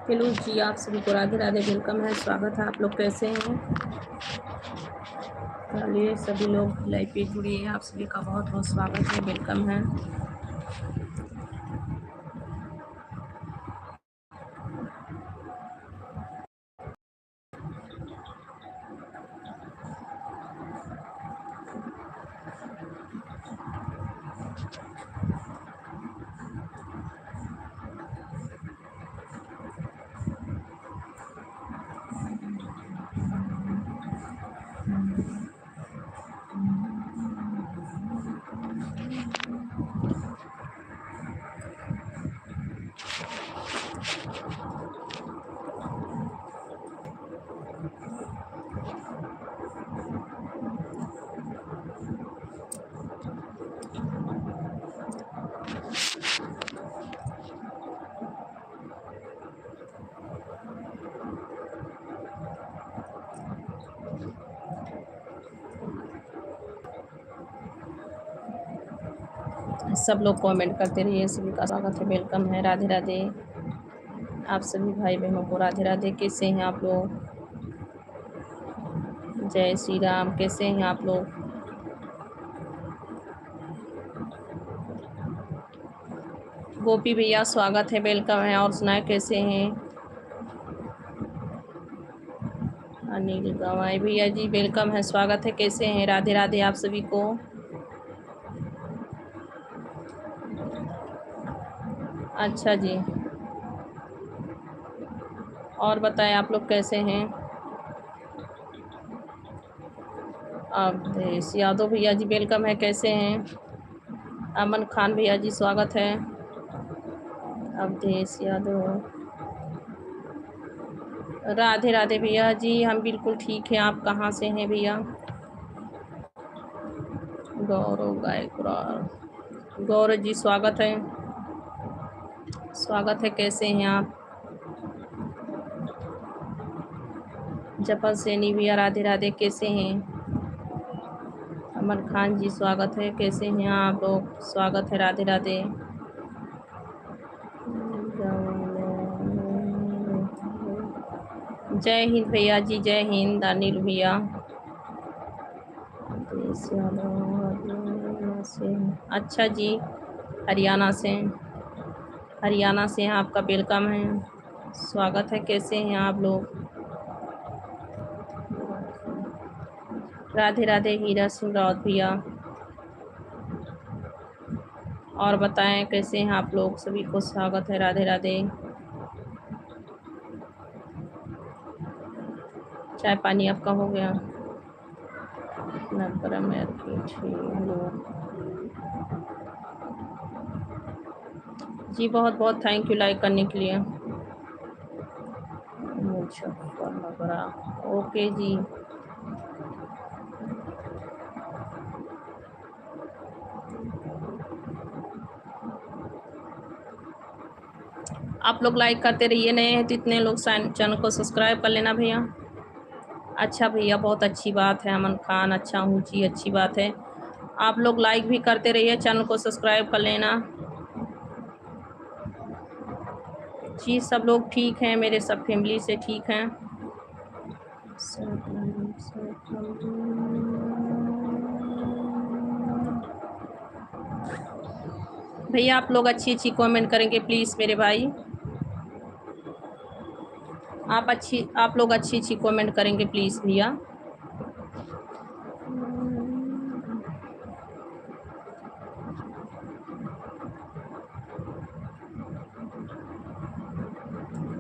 Hello जी, आप सभी को राधे राधे, वेलकम है, स्वागत है। आप लोग कैसे हैं? चलिए, सभी लोग लाइव पे जुड़े हैं, आप सभी का बहुत बहुत स्वागत है, वेलकम है। सब लोग कमेंट करते रहिए, सभी का स्वागत है, वेलकम है, राधे राधे। आप सभी भाई बहनों को राधे राधे। कैसे हैं आप लोग? जय श्री राम। कैसे हैं आप लोग? गोपी भैया स्वागत है, वेलकम है। और सुनाए कैसे हैं? अनिल गवाई भैया जी वेलकम है, स्वागत है। कैसे हैं? राधे राधे आप सभी को। अच्छा जी, और बताएं आप लोग कैसे हैं? अवधेश यादव भैया जी वेलकम है, कैसे हैं? अमन खान भैया जी स्वागत है। अवधेश यादव, राधे राधे भैया जी, हम बिल्कुल ठीक हैं। आप कहाँ से हैं भैया? गौरव गायकवाड़, गौरव जी स्वागत है, स्वागत है। कैसे हैं आप? जपल सैनी भैया राधे राधे, कैसे हैं? अमन खान जी स्वागत है, कैसे हैं आप लोग? स्वागत है, राधे राधे। जय हिंद भैया जी, जय हिंद। अनिल भैया से, अच्छा जी, हरियाणा से, हरियाणा से आपका वेलकम है, स्वागत है। कैसे हैं आप लोग? राधे राधे हीरा सिंह रावत भैया, और बताएं कैसे हैं आप लोग? सभी को स्वागत है, राधे राधे। चाय पानी आपका हो गया? जी बहुत बहुत थैंक यू लाइक करने के लिए। ओके जी, आप लोग लाइक करते रहिए, नए हैं तो इतने लोग चैनल को सब्सक्राइब कर लेना भैया। अच्छा भैया, बहुत अच्छी बात है। अमन खान, अच्छा हूँ जी, अच्छी बात है। आप लोग लाइक भी करते रहिए, चैनल को सब्सक्राइब कर लेना जी। सब लोग ठीक हैं, मेरे सब फैमिली से ठीक हैं। भैया आप लोग अच्छी अच्छी कमेंट करेंगे प्लीज़ मेरे भाई। आप लोग अच्छी अच्छी कमेंट करेंगे प्लीज़ भैया।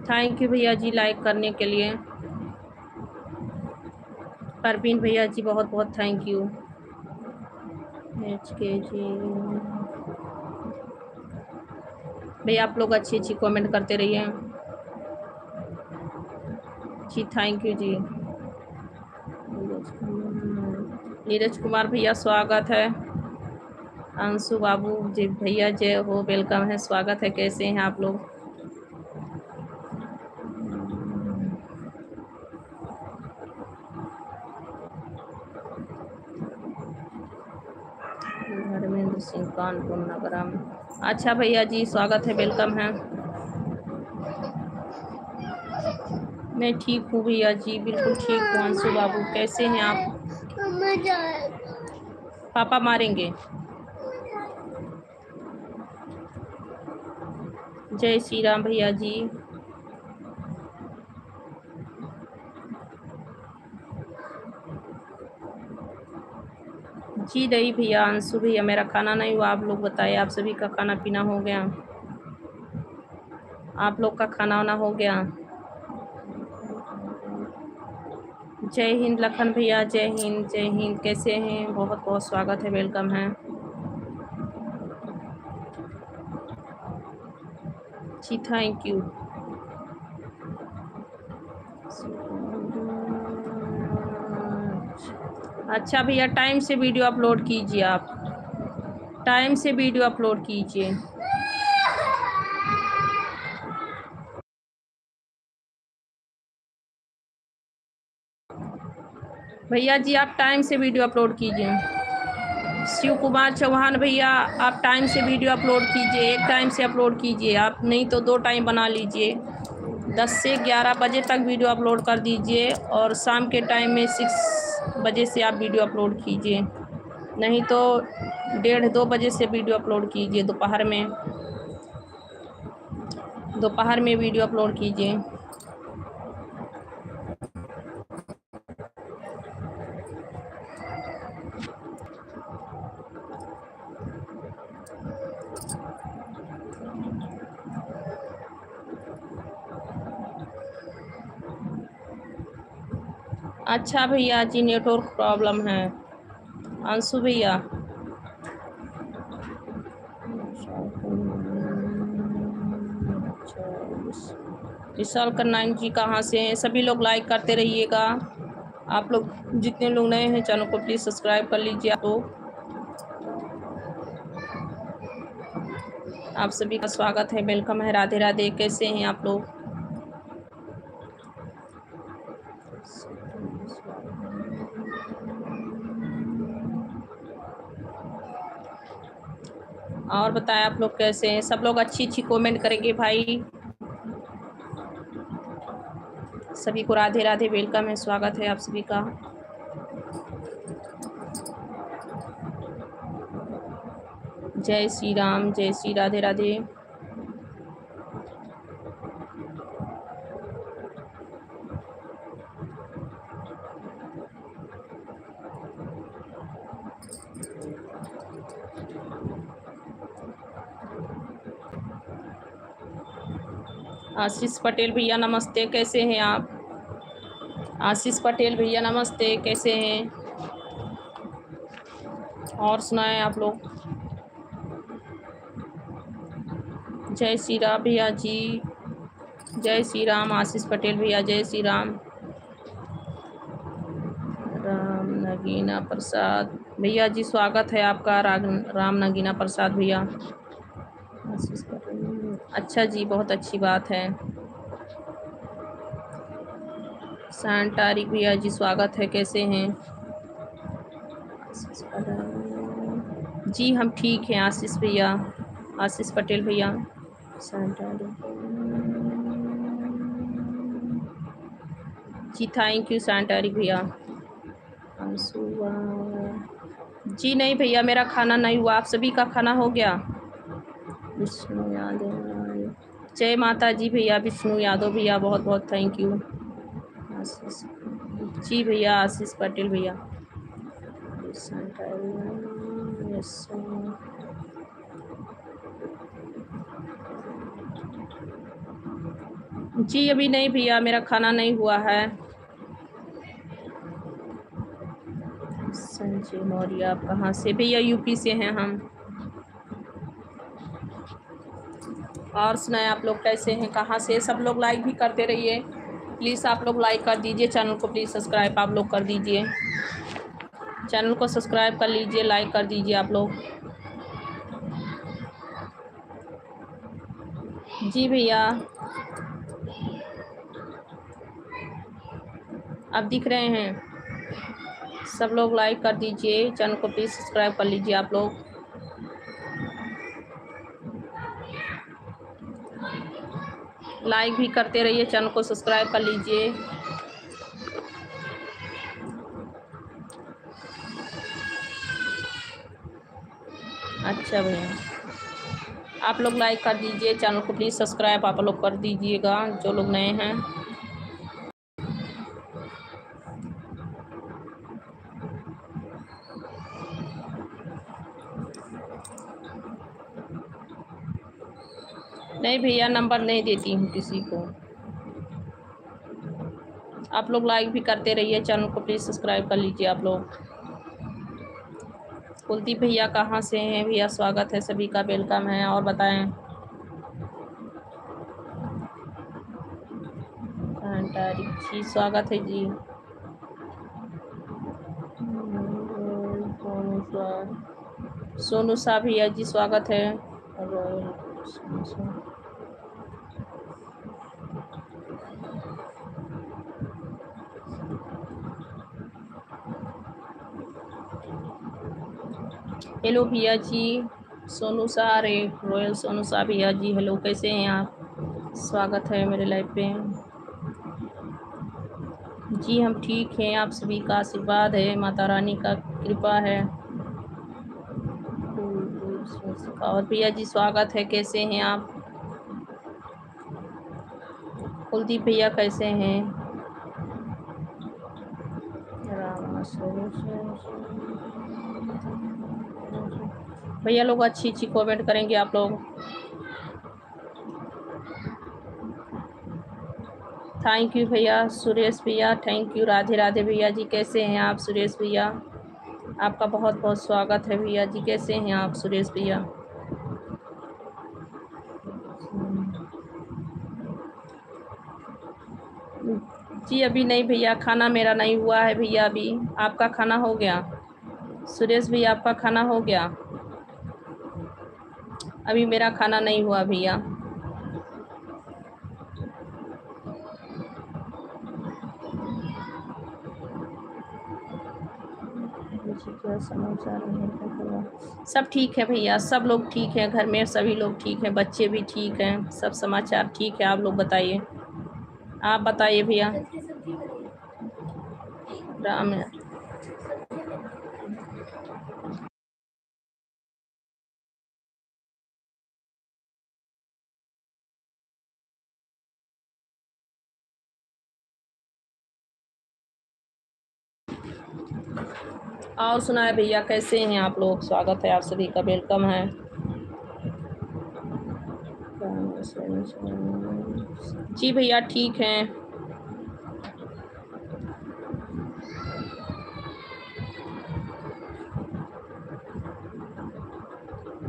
थैंक यू भैया जी लाइक करने के लिए। परवीन भैया जी बहुत बहुत थैंक यू। HK जी भैया आप लोग अच्छी अच्छी कमेंट करते रहिए जी। थैंक यू जी। नीरज कुमार भैया स्वागत है। अंशु बाबू जी भैया जय हो, वेलकम है, स्वागत है। कैसे हैं आप लोग? धर्मेंद्र सिंह कानपुर नगरम। अच्छा भैया जी स्वागत है, वेलकम है। मैं ठीक हूँ भैया जी, बिल्कुल ठीक हूँ। अंशु बाबू कैसे हैं आप? पापा मारेंगे। जय श्री राम भैया जी। जी नहीं भैया, अंशु भैया मेरा खाना नहीं हुआ। आप लोग बताइए, आप सभी का खाना पीना हो गया? आप लोग का खाना वाना हो गया? जय हिंद लखन भैया, जय हिंद जय हिंद। कैसे हैं? बहुत बहुत स्वागत है, वेलकम है जी। Thank you. अच्छा भैया टाइम से वीडियो अपलोड कीजिए, आप टाइम से वीडियो अपलोड कीजिए। भैया जी आप टाइम से वीडियो अपलोड कीजिए। शिव कुमार चौहान भैया आप टाइम से वीडियो अपलोड कीजिए, एक टाइम से अपलोड कीजिए आप, नहीं तो 2 टाइम बना लीजिए। 10 से 11 बजे तक वीडियो अपलोड कर दीजिए और शाम के टाइम में 6 बजे से आप वीडियो अपलोड कीजिए, नहीं तो 1:30-2 बजे से वीडियो अपलोड कीजिए। दोपहर में वीडियो अपलोड कीजिए। अच्छा भैया जी नेटवर्क प्रॉब्लम है। अंशु भैया विशाल करनाइन जी कहाँ से हैं? सभी लोग लाइक करते रहिएगा। आप लोग जितने लोग नए हैं चैनल को प्लीज़ सब्सक्राइब कर लीजिए। आप सभी का स्वागत है, वेलकम है, राधे राधे। कैसे हैं आप लोग? और बताएं आप लोग कैसे हैं? सब लोग अच्छी अच्छी कमेंट करेंगे भाई। सभी को राधे राधे, वेलकम है, स्वागत है आप सभी का। जय श्री राम, जय श्री राधे राधे। आशीष पटेल भैया नमस्ते, कैसे हैं आप? आशीष पटेल भैया नमस्ते, कैसे हैं? और सुनाएं आप लोग। जय श्री राम भैया जी, जय श्री राम। आशीष पटेल भैया जय श्री राम। राम नगीना प्रसाद भैया जी स्वागत है आपका। राम नगीना प्रसाद भैया। आशीष पटेल अच्छा जी, बहुत अच्छी बात है। तारिक भैया जी स्वागत है, कैसे हैं? जी हम ठीक हैं आशीष भैया, आशीष पटेल भैया। जी थैंक यू तारिक भैया। जी नहीं भैया मेरा खाना नहीं हुआ, आप सभी का खाना हो गया? विष्णु यादव जय माता जी भैया। विष्णु यादव भैया बहुत बहुत थैंक यू। जी भैया आशीष पटेल भैया। जी अभी नहीं भैया, मेरा खाना नहीं हुआ है। संजय मौर्य आप कहाँ से? भैया यूपी से हैं हम। और सुनाए आप लोग कैसे हैं, कहाँ से? सब लोग लाइक भी करते रहिए प्लीज़। आप लोग लाइक कर दीजिए, चैनल को प्लीज़ सब्सक्राइब आप लोग कर दीजिए। चैनल को सब्सक्राइब कर लीजिए, लाइक कर दीजिए आप लोग। जी भैया आप दिख रहे हैं। सब लोग लाइक कर दीजिए, चैनल को प्लीज़ सब्सक्राइब कर लीजिए आप लोग। लाइक भी करते रहिए, चैनल को सब्सक्राइब कर लीजिए। अच्छा भैया आप लोग लाइक कर दीजिए, चैनल को प्लीज़ सब्सक्राइब आप लोग कर दीजिएगा जो लोग नए हैं। नहीं भैया नंबर नहीं देती हूँ किसी को। आप लोग लाइक भी करते रहिए, चैनल को प्लीज़ सब्सक्राइब कर लीजिए आप लोग। कुलदीप भैया कहाँ से हैं? भैया स्वागत है सभी का, वेलकम है। और बताएं। जी स्वागत है जी। सोनू शाह भैया जी स्वागत है। हेलो भैया जी। सोनू शाह रॉयल सोनू शाह भैया जी हेलो, कैसे हैं आप? स्वागत है मेरे लाइव पे। जी हम ठीक हैं, आप सभी का आशीर्वाद है, माता रानी का कृपा है। और भैया जी स्वागत है, कैसे हैं आप? कुलदीप भैया कैसे हैं? भैया लोग अच्छी अच्छी कमेंट करेंगे आप लोग। थैंक यू भैया। सुरेश भैया थैंक यू। राधे राधे भैया जी, कैसे हैं आप सुरेश भैया? आपका बहुत बहुत स्वागत है भैया जी, कैसे हैं आप सुरेश भैया? जी अभी नहीं भैया, खाना मेरा नहीं हुआ है भैया अभी। आपका खाना हो गया? सुरेश भैया आपका खाना हो गया? अभी मेरा खाना नहीं हुआ भैया। क्या समाचार है? सब ठीक है भैया, सब लोग ठीक हैं, घर में सभी लोग ठीक हैं, बच्चे भी ठीक हैं, सब समाचार ठीक है। आप लोग बताइए, आप बताइए भैया। राम और सुनाए भैया, कैसे हैं आप लोग? स्वागत है आप सभी का, वेलकम है। जी भैया ठीक हैं।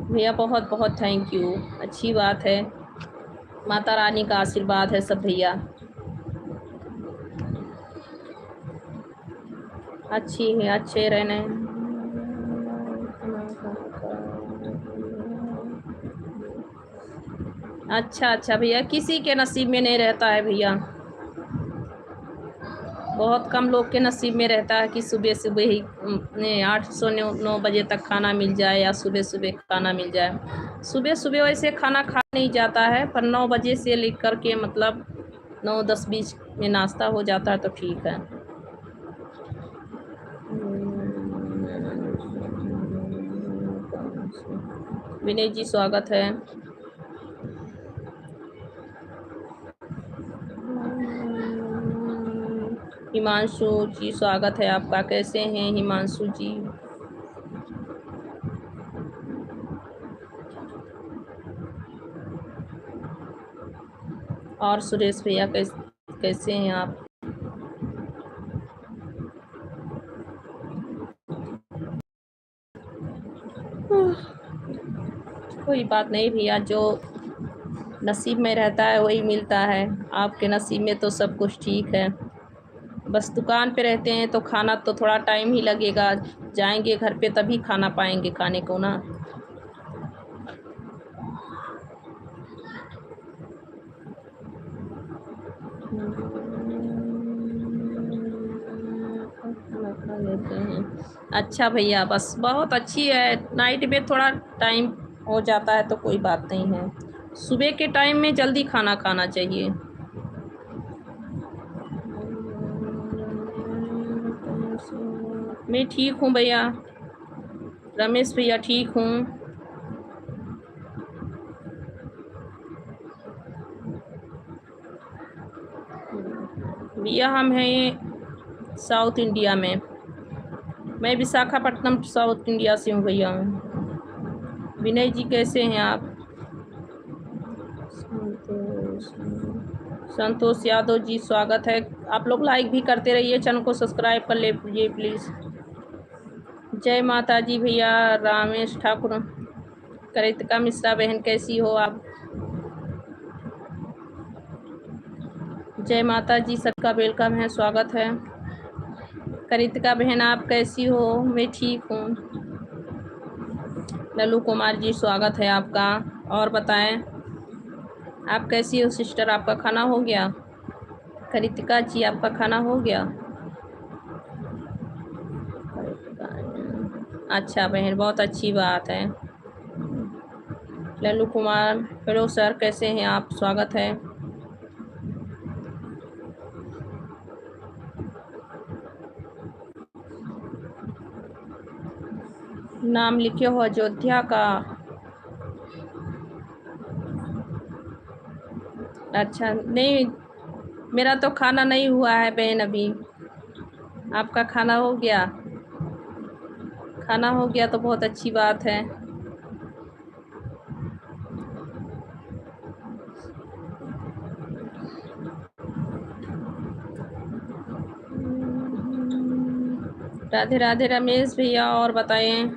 भैया बहुत बहुत थैंक यू, अच्छी बात है, माता रानी का आशीर्वाद है सब भैया। अच्छी है, अच्छे रहने। अच्छा अच्छा भैया, किसी के नसीब में नहीं रहता है भैया, बहुत कम लोग के नसीब में रहता है कि सुबह सुबह ही 8 से 9 बजे तक खाना मिल जाए या सुबह सुबह खाना मिल जाए। सुबह सुबह वैसे खाना खा नहीं जाता है, पर 9 बजे से लेकर के मतलब 9-10 बीच में नाश्ता हो जाता है तो ठीक है। विनय जी स्वागत है। हिमांशु जी स्वागत है आपका। कैसे हैं हिमांशु जी? और सुरेश भैया कैसे हैं आप? कोई बात नहीं भैया, जो नसीब में रहता है वही मिलता है। आपके नसीब में तो सब कुछ ठीक है। बस दुकान पे रहते हैं तो खाना तो थोड़ा टाइम ही लगेगा। जाएंगे घर पे तभी खाना पाएंगे खाने को ना। खाना खा लेते हैं। अच्छा भैया, बस बहुत अच्छी है। नाइट में थोड़ा टाइम हो जाता है तो कोई बात नहीं है। सुबह के टाइम में जल्दी खाना खाना चाहिए। मैं ठीक हूँ भैया। रमेश भैया ठीक हूँ। भैया हम हैं साउथ इंडिया में। मैं विशाखापट्टनम साउथ इंडिया से हूँ भैया। विनय जी कैसे हैं आप? संतोष यादव जी स्वागत है। आप लोग लाइक भी करते रहिए, चैनल को सब्सक्राइब कर लीजिए प्लीज़। जय माता जी भैया। रामेश ठाकुर, करितिका मिश्रा बहन कैसी हो आप? जय माता जी, सबका वेलकम है, स्वागत है। करितिका बहन आप कैसी हो? मैं ठीक हूँ। लल्लू कुमार जी स्वागत है आपका। और बताएं आप कैसी हो सिस्टर? आपका खाना हो गया? करितिका जी आपका खाना हो गया? अच्छा बहन, बहुत अच्छी बात है। लल्लू कुमार, हेलो सर, कैसे हैं आप? स्वागत है। नाम लिखे हो अयोध्या का? अच्छा नहीं, मेरा तो खाना नहीं हुआ है बहन अभी। आपका खाना हो गया? खाना हो गया तो बहुत अच्छी बात है। राधे राधे रमेश भैया। और बताएं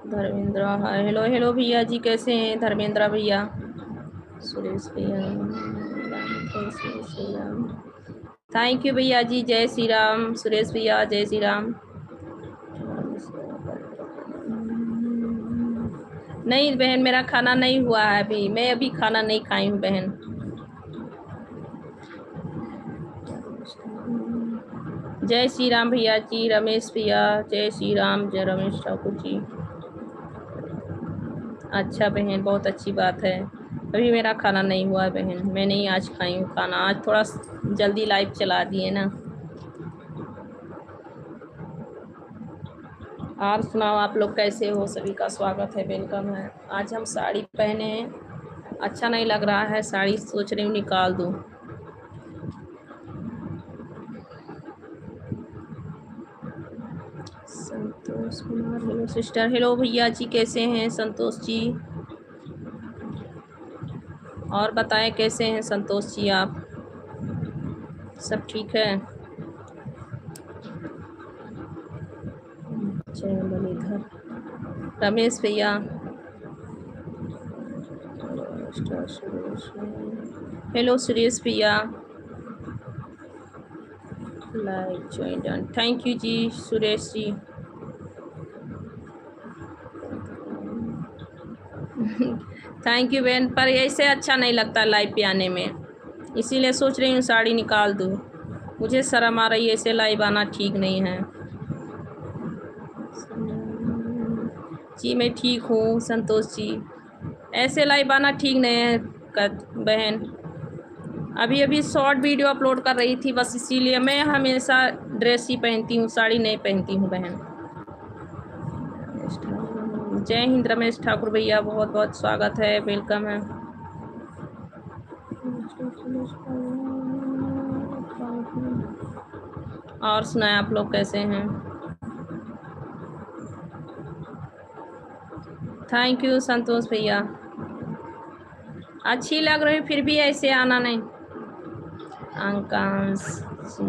धर्मेंद्र, हेलो हेलो भैया जी, कैसे हैं धर्मेंद्र भैया? सुरेश भैया, थैंक यू भैया जी। जय श्री राम सुरेश भैया, जय श्री राम। नहीं बहन, मेरा खाना नहीं हुआ है अभी। मैं अभी खाना नहीं खाई हूँ बहन। जय श्री राम भैया जी। रमेश भैया जय श्री राम। जय रमेश ठाकुर जी। अच्छा बहन, बहुत अच्छी बात है। अभी मेरा खाना नहीं हुआ है बहन, मैं नहीं आज खाई हूँ खाना। आज थोड़ा जल्दी लाइव चला दिए ना। और सुनाओ आप लोग कैसे हो? सभी का स्वागत है, वेलकम है। आज हम साड़ी पहने हैं, अच्छा नहीं लग रहा है साड़ी, सोच रही हूँ निकाल दूँ। Santosh Kumar, hello sister. Hello भैया जी, कैसे हैं संतोष जी? और बताएं कैसे हैं संतोष जी आप? सब ठीक है? जय मुरलीधर। रमेश भैया, हेलो सुरेश भैया। Like join done, thank you ji Suresh ji. Thank you बहन, पर ऐसे अच्छा नहीं लगता लाइव पे आने में, इसीलिए सोच रही हूँ साड़ी निकाल दूँ। मुझे शर्म आ रही है, ऐसे लाइव आना ठीक नहीं है जी। मैं ठीक हूँ संतोष जी, ऐसे लाइव आना ठीक नहीं है बहन। अभी अभी शॉर्ट वीडियो अपलोड कर रही थी बस, इसीलिए। मैं हमेशा ड्रेस ही पहनती हूँ, साड़ी नहीं पहनती हूँ बहन। जय हिंद रमेश ठाकुर भैया, बहुत बहुत स्वागत है, वेलकम है। और सुनाए आप लोग कैसे हैं? थैंक यू संतोष भैया। अच्छी लग रही फिर भी ऐसे आना नहीं। आकांक्षी,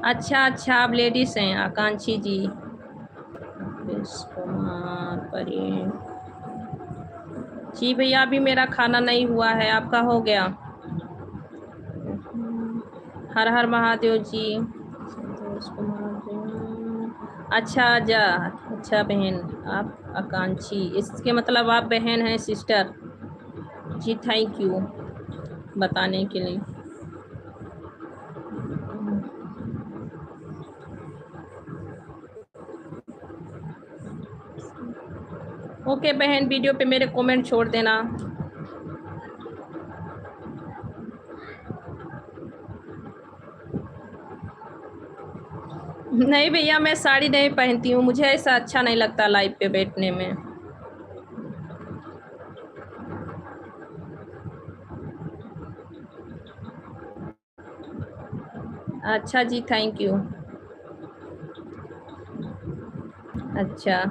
अच्छा अच्छा, आप लेडीज हैं आकांक्षी जी। कुमार परी जी भैया, अभी मेरा खाना नहीं हुआ है, आपका हो गया? हर हर महादेव जी। संतोष कुमार जी, अच्छा जा, अच्छा बहन आप आकांक्षी, इसके मतलब आप बहन हैं, सिस्टर जी। थैंक यू बताने के लिए। ओके बहन, वीडियो पे मेरे कमेंट छोड़ देना। नहीं भैया, मैं साड़ी नहीं पहनती हूँ, मुझे ऐसा अच्छा नहीं लगता लाइव पे बैठने में। अच्छा जी, थैंक यू। अच्छा,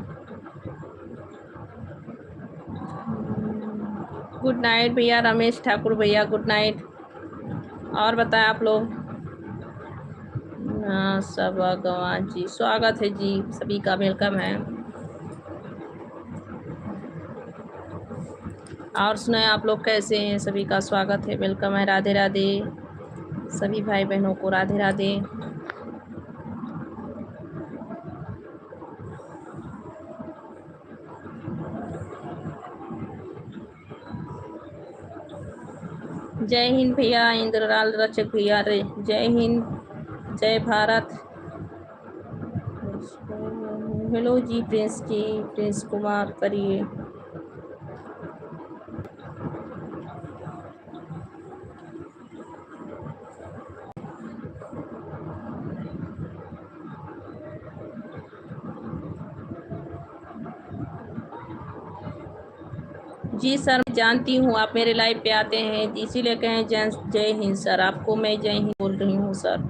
गुड नाइट भैया रमेश ठाकुर भैया, गुड नाइट। और बताएं आप लोग? हाँ सब भगवान जी, स्वागत है जी, सभी का वेलकम है। और सुनाए आप लोग कैसे हैं? सभी का स्वागत है, वेलकम है। राधे राधे सभी भाई बहनों को, राधे राधे। जय हिंद भैया इंद्रलाल रचक भैया, रे जय हिंद, जय भारत। हेलो जी प्रिंस जी, प्रिंस कुमार करिए। जी सर, मैं जानती हूँ आप मेरे लाइव पे आते हैं, इसीलिए कहें जय हिंद सर। आपको मैं जय हिंद बोल रही हूँ सर।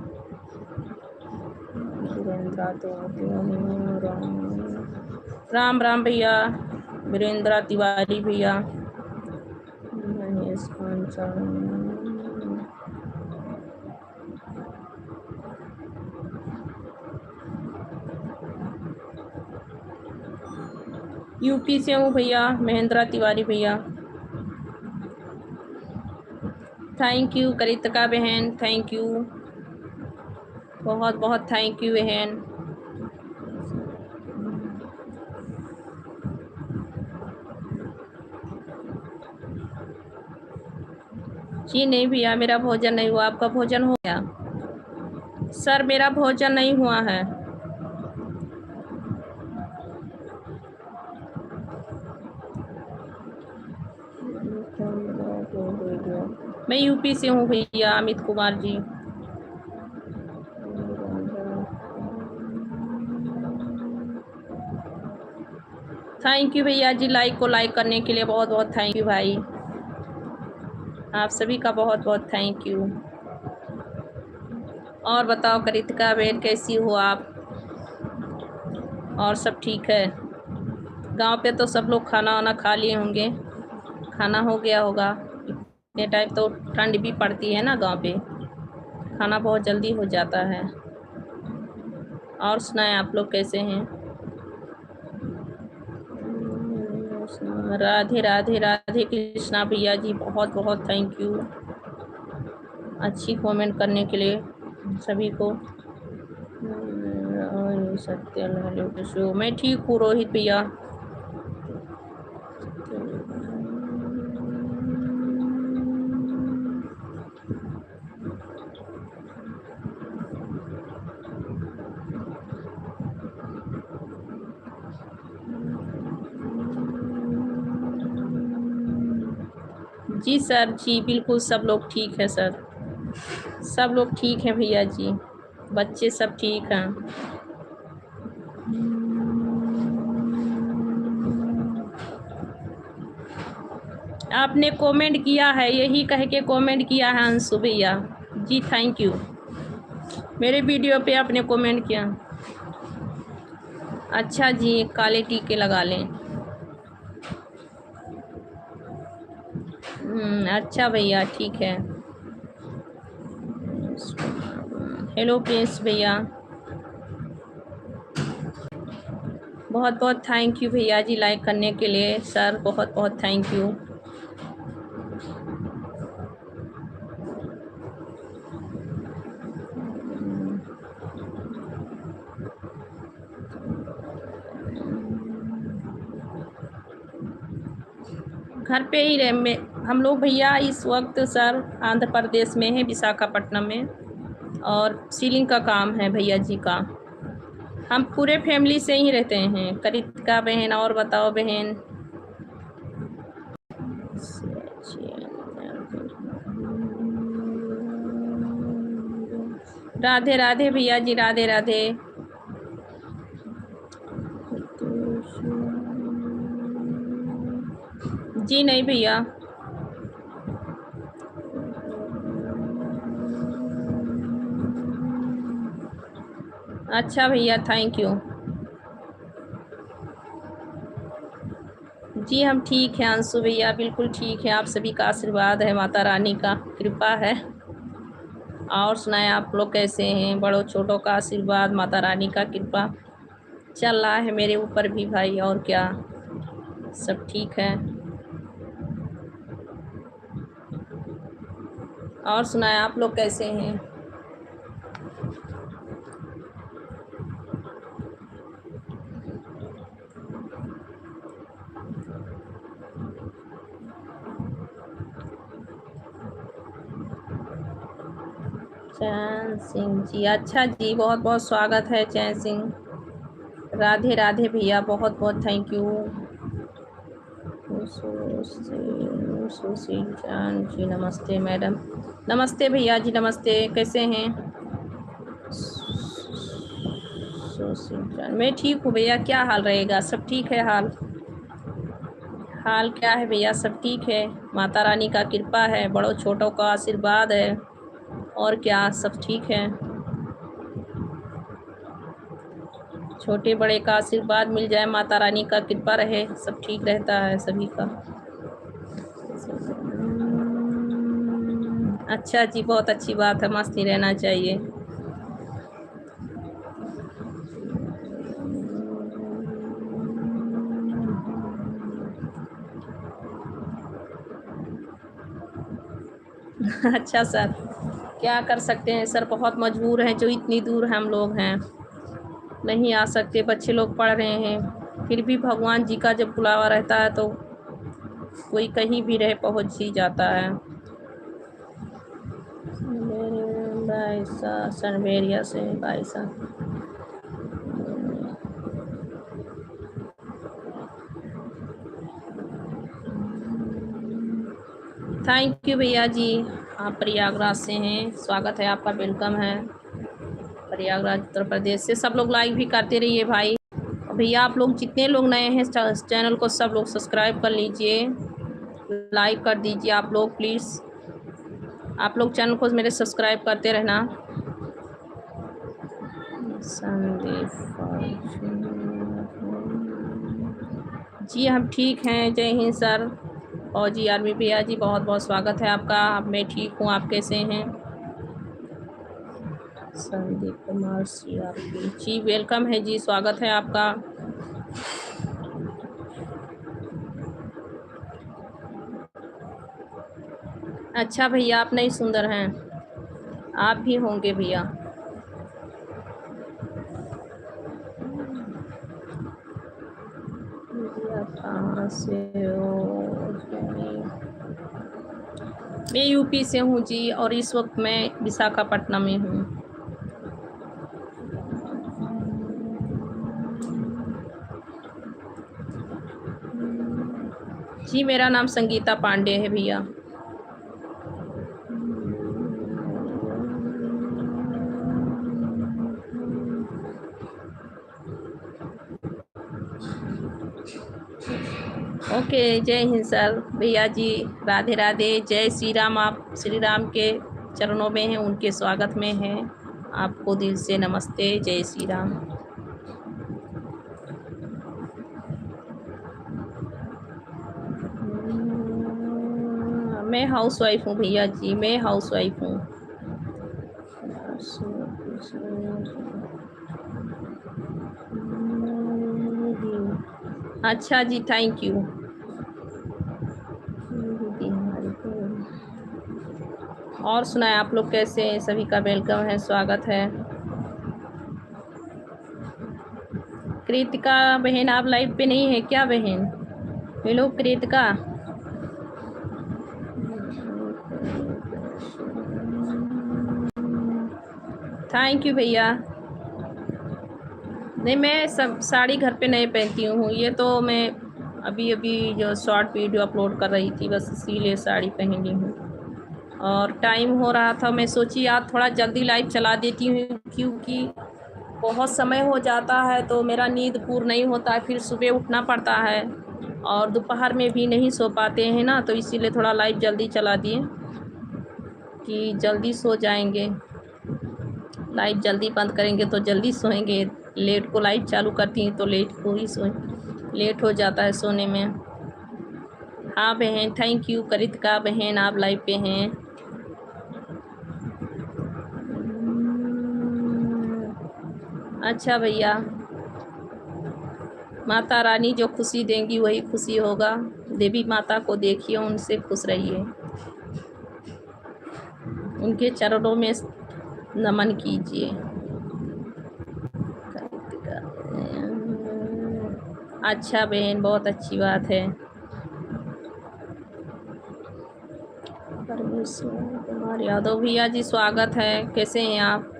राम राम भैया, वीरेंद्रा तिवारी भैया, महेश यूपी से हूँ भैया, महेंद्रा तिवारी भैया। थैंक यू करितिका बहन, थैंक यू, बहुत बहुत थैंक यू बहन। जी नहीं भैया, मेरा भोजन नहीं हुआ, आपका भोजन हो गया? सर मेरा भोजन नहीं हुआ है। मैं यूपी से हूँ भैया, अमित कुमार जी। थैंक यू भैया जी, लाइक को लाइक करने के लिए बहुत बहुत थैंक यू भाई, आप सभी का बहुत बहुत थैंक यू। और बताओ करितिका बहन, कैसी हो आप? और सब ठीक है? गांव पे तो सब लोग खाना वाना खा लिए होंगे, खाना हो गया होगा। इतने टाइम तो ठंड भी पड़ती है ना गांव पे, खाना बहुत जल्दी हो जाता है। और सुनाएं आप लोग कैसे हैं? राधे राधे राधे कृष्णा भैया जी, बहुत बहुत थैंक यू अच्छी कमेंट करने के लिए सभी को। सत्य मैं ठीक हूँ रोहित भैया। जी सर, जी बिल्कुल, सब लोग ठीक है सर, सब लोग ठीक हैं भैया जी, बच्चे सब ठीक हैं। आपने कमेंट किया है, यही कह के कमेंट किया है अंशु भैया जी, थैंक यू। मेरे वीडियो पे आपने कमेंट किया। अच्छा जी, काले टीके लगा लें। अच्छा भैया, ठीक है। हेलो प्रिंस भैया, बहुत बहुत थैंक यू भैया जी लाइक करने के लिए। सर बहुत बहुत थैंक यू। घर पे ही रह में हम लोग भैया इस वक्त सर आंध्र प्रदेश में है, विशाखापट्टनम में, और सीलिंग का काम है भैया जी का। हम पूरे फैमिली से ही रहते हैं। करिश्मा बहन, और बताओ बहन। राधे राधे भैया जी, राधे राधे। जी नहीं भैया। अच्छा भैया, थैंक यू। जी हम ठीक हैं अंशु भैया, बिल्कुल ठीक है। आप सभी का आशीर्वाद है, माता रानी का कृपा है। और सुनाएं, आप लोग कैसे हैं? बड़ों छोटों का आशीर्वाद, माता रानी का कृपा चल रहा है मेरे ऊपर भी भाई। और क्या, सब ठीक है। और सुनाएं, आप लोग कैसे हैं? चैन सिंह जी, अच्छा जी, बहुत बहुत स्वागत है चैन सिंह। राधे राधे भैया, बहुत बहुत थैंक यू। सुशील जान जी, नमस्ते मैडम। नमस्ते भैया जी, नमस्ते, कैसे हैं? सुशील जान, मैं ठीक हूँ भैया। क्या हाल रहेगा? सब ठीक है हाल। हाल क्या है भैया? सब ठीक है, माता रानी का कृपा है, बड़ों छोटों का आशीर्वाद है। और क्या, सब ठीक है। छोटे बड़े का आशीर्वाद मिल जाए, माता रानी का कृपा रहे, सब ठीक रहता है सभी का। अच्छा जी, बहुत अच्छी बात है, मस्त ही रहना चाहिए। अच्छा सर, क्या कर सकते हैं सर, बहुत मजबूर हैं, जो इतनी दूर हम लोग हैं, नहीं आ सकते। बच्चे लोग पढ़ रहे हैं, फिर भी भगवान जी का जब बुलावा रहता है तो कोई कहीं भी रहे पहुंच ही जाता है। बाईसा सनबेरिया से बाईसा। थैंक यू भैया जी। आप प्रयागराज से हैं, स्वागत है आपका, वेलकम है। प्रयागराज उत्तर प्रदेश से सब लोग लाइक भी करते रहिए भाई। भैया आप लोग जितने लोग नए हैं चैनल को, सब लोग सब्सक्राइब कर लीजिए, लाइक कर दीजिए आप लोग प्लीज़। आप लोग चैनल को मेरे सब्सक्राइब करते रहना। संदीप जी, हम ठीक हैं, जय हिंद सर। और जी आर्मी भैया जी, बहुत बहुत स्वागत है आपका। मैं ठीक हूँ, आप कैसे हैं? संदीप कुमार CRP जी, वेलकम है जी, स्वागत है आपका। अच्छा भैया, आप नहीं सुंदर हैं, आप भी होंगे भैया। कहाँ से हो? मैं यूपी से हूँ जी, और इस वक्त मैं विशाखापट्टनम में हूँ। जी मेरा नाम संगीता पांडे है भैया। ओके, जय हिंद सर भैया जी, राधे राधे, जय श्री राम। आप श्री राम के चरणों में हैं, उनके स्वागत में हैं। आपको दिल से नमस्ते, जय श्री राम। मैं हाउस वाइफ हूँ भैया जी, मैं हाउस वाइफ हूँ। अच्छा जी, थैंक यू। और सुनाए आप लोग कैसे हैं? सभी का वेलकम है, स्वागत है। कृतिका बहन आप लाइव पे नहीं है क्या बहन? हेलो कृतिका। थैंक यू भैया। नहीं, मैं सब साड़ी घर पे नहीं पहनती हूँ, ये तो मैं अभी अभी जो शॉर्ट वीडियो अपलोड कर रही थी बस इसीलिए साड़ी पहनी हूँ। और टाइम हो रहा था, मैं सोची यार थोड़ा जल्दी लाइव चला देती हूँ क्योंकि बहुत समय हो जाता है तो मेरा नींद पूर्ण नहीं होता है, फिर सुबह उठना पड़ता है और दोपहर में भी नहीं सो पाते हैं ना, तो इसीलिए थोड़ा लाइव जल्दी चला दिए कि जल्दी सो जाएंगे। लाइट जल्दी बंद करेंगे तो जल्दी सोएंगे, लेट को लाइट चालू करती हैं तो लेट को ही लेट हो जाता है सोने में। हाँ बहन, थैंक यू कृतिका बहन, आप लाइव पे हैं। अच्छा भैया, माता रानी जो खुशी देंगी वही खुशी होगा। देवी माता को देखिए, उनसे खुश रहिए, उनके चरणों में नमन कीजिए। अच्छा बहन, बहुत अच्छी बात है। परमेश्वर कुमार यादव भैया जी स्वागत है, कैसे हैं आप?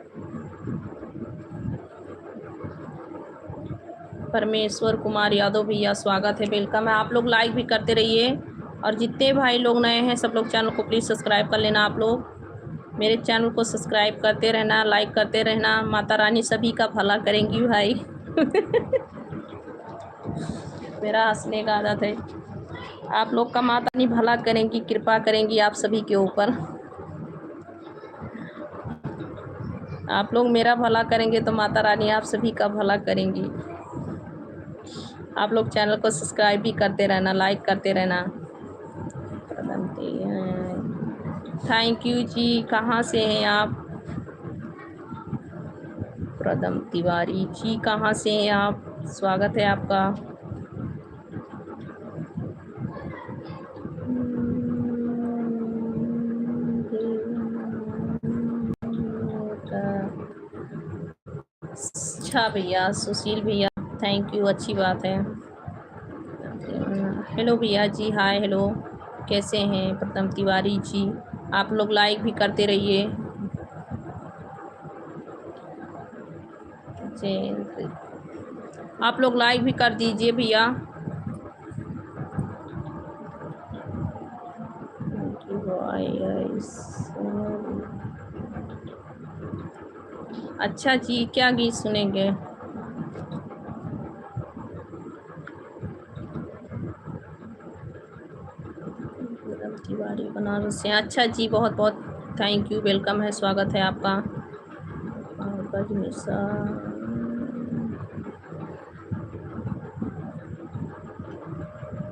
परमेश्वर कुमार यादव भैया स्वागत है, वेलकम है। आप लोग लाइक भी करते रहिए और जितने भाई लोग नए हैं सब लोग चैनल को प्लीज़ सब्सक्राइब कर लेना। आप लोग मेरे चैनल को सब्सक्राइब करते रहना, लाइक करते रहना। माता रानी सभी का भला करेंगी भाई। मेरा हंसने का आदत है। आप लोग का माता रानी भला करेंगी, कृपा करेंगी आप सभी के ऊपर। आप लोग मेरा भला करेंगे तो माता रानी आप सभी का भला करेंगी। आप लोग चैनल को सब्सक्राइब भी करते रहना, लाइक करते रहना। थैंक यू जी। कहाँ से हैं आप? प्रदम तिवारी जी, कहाँ से हैं आप? स्वागत है आपका। अच्छा भैया, सुशील भैया थैंक यू, अच्छी बात है। हेलो भैया जी, हाय हेलो, कैसे हैं? प्रथम तिवारी जी, आप लोग लाइक भी करते रहिए। आप लोग लाइक भी कर दीजिए भैया। अच्छा जी, क्या गीत सुनेंगे? तिवारी बनारस से। अच्छा जी, बहुत बहुत थैंक यू, वेलकम है, स्वागत है आपका।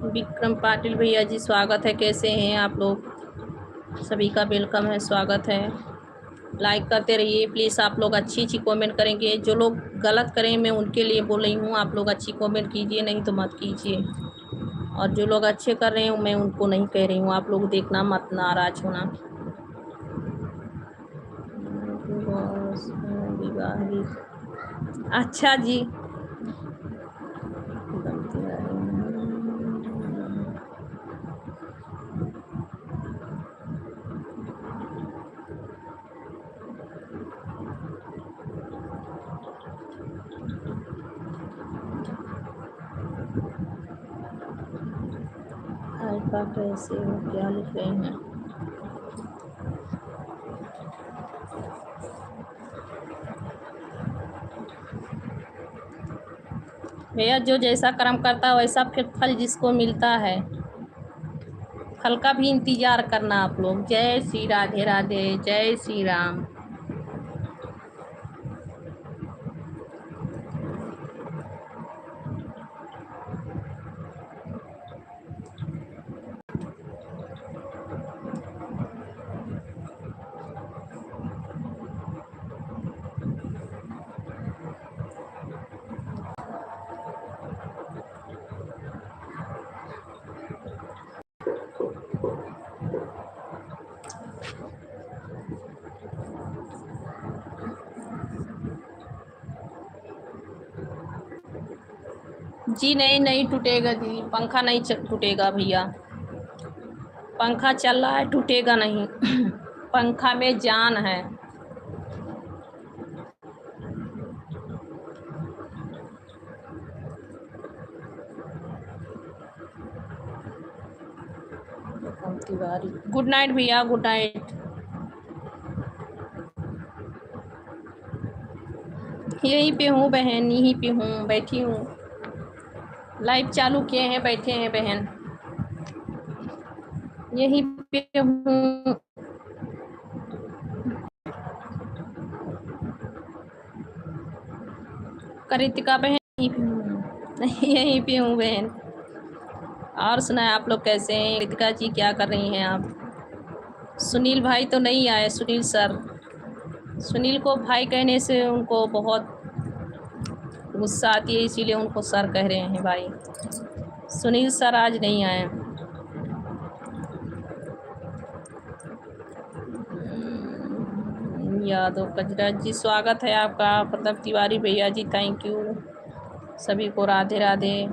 विक्रम पाटिल भैया जी स्वागत है, कैसे हैं आप लोग? सभी का वेलकम है, स्वागत है। लाइक करते रहिए प्लीज़। आप लोग अच्छी अच्छी कमेंट करेंगे, जो लोग गलत करें मैं उनके लिए बोल रही हूँ, आप लोग अच्छी कमेंट कीजिए, नहीं तो मत कीजिए। और जो लोग अच्छे कर रहे हैं मैं उनको नहीं कह रही हूँ, आप लोग देखना मत, नाराज होना। अच्छा जी, अल्फा कैसे हो, क्या लिख रहे हैं? भैया जो जैसा कर्म करता है वैसा फिर फल जिसको मिलता है, फल का भी इंतजार करना आप लोग। जय श्री राधे राधे, जय श्री राम। जी नहीं, नहीं टूटेगा जी, पंखा नहीं टूटेगा भैया, पंखा चल रहा है, टूटेगा नहीं। पंखा में जान है। तिवारी, गुड नाइट भैया, गुड नाइट। यहीं पे हूँ बहन, यहीं पे हूँ, बैठी हूँ, लाइव चालू किए हैं, बैठे हैं बहन, यहीं पे हूँ। कृतिका बहन, यहीं पे हूँ बहन। और सुनाए आप लोग कैसे हैं? कृतिका जी क्या कर रही हैं आप? सुनील भाई तो नहीं आए, सुनील सर, सुनील को भाई कहने से उनको बहुत गुस्सा आती है, इसीलिए उनको सर कह रहे हैं भाई। सुनील सर आज नहीं आए। यादव कजरा जी, स्वागत है आपका। प्रताप तिवारी भैया जी, थैंक यू। सभी को राधे राधे।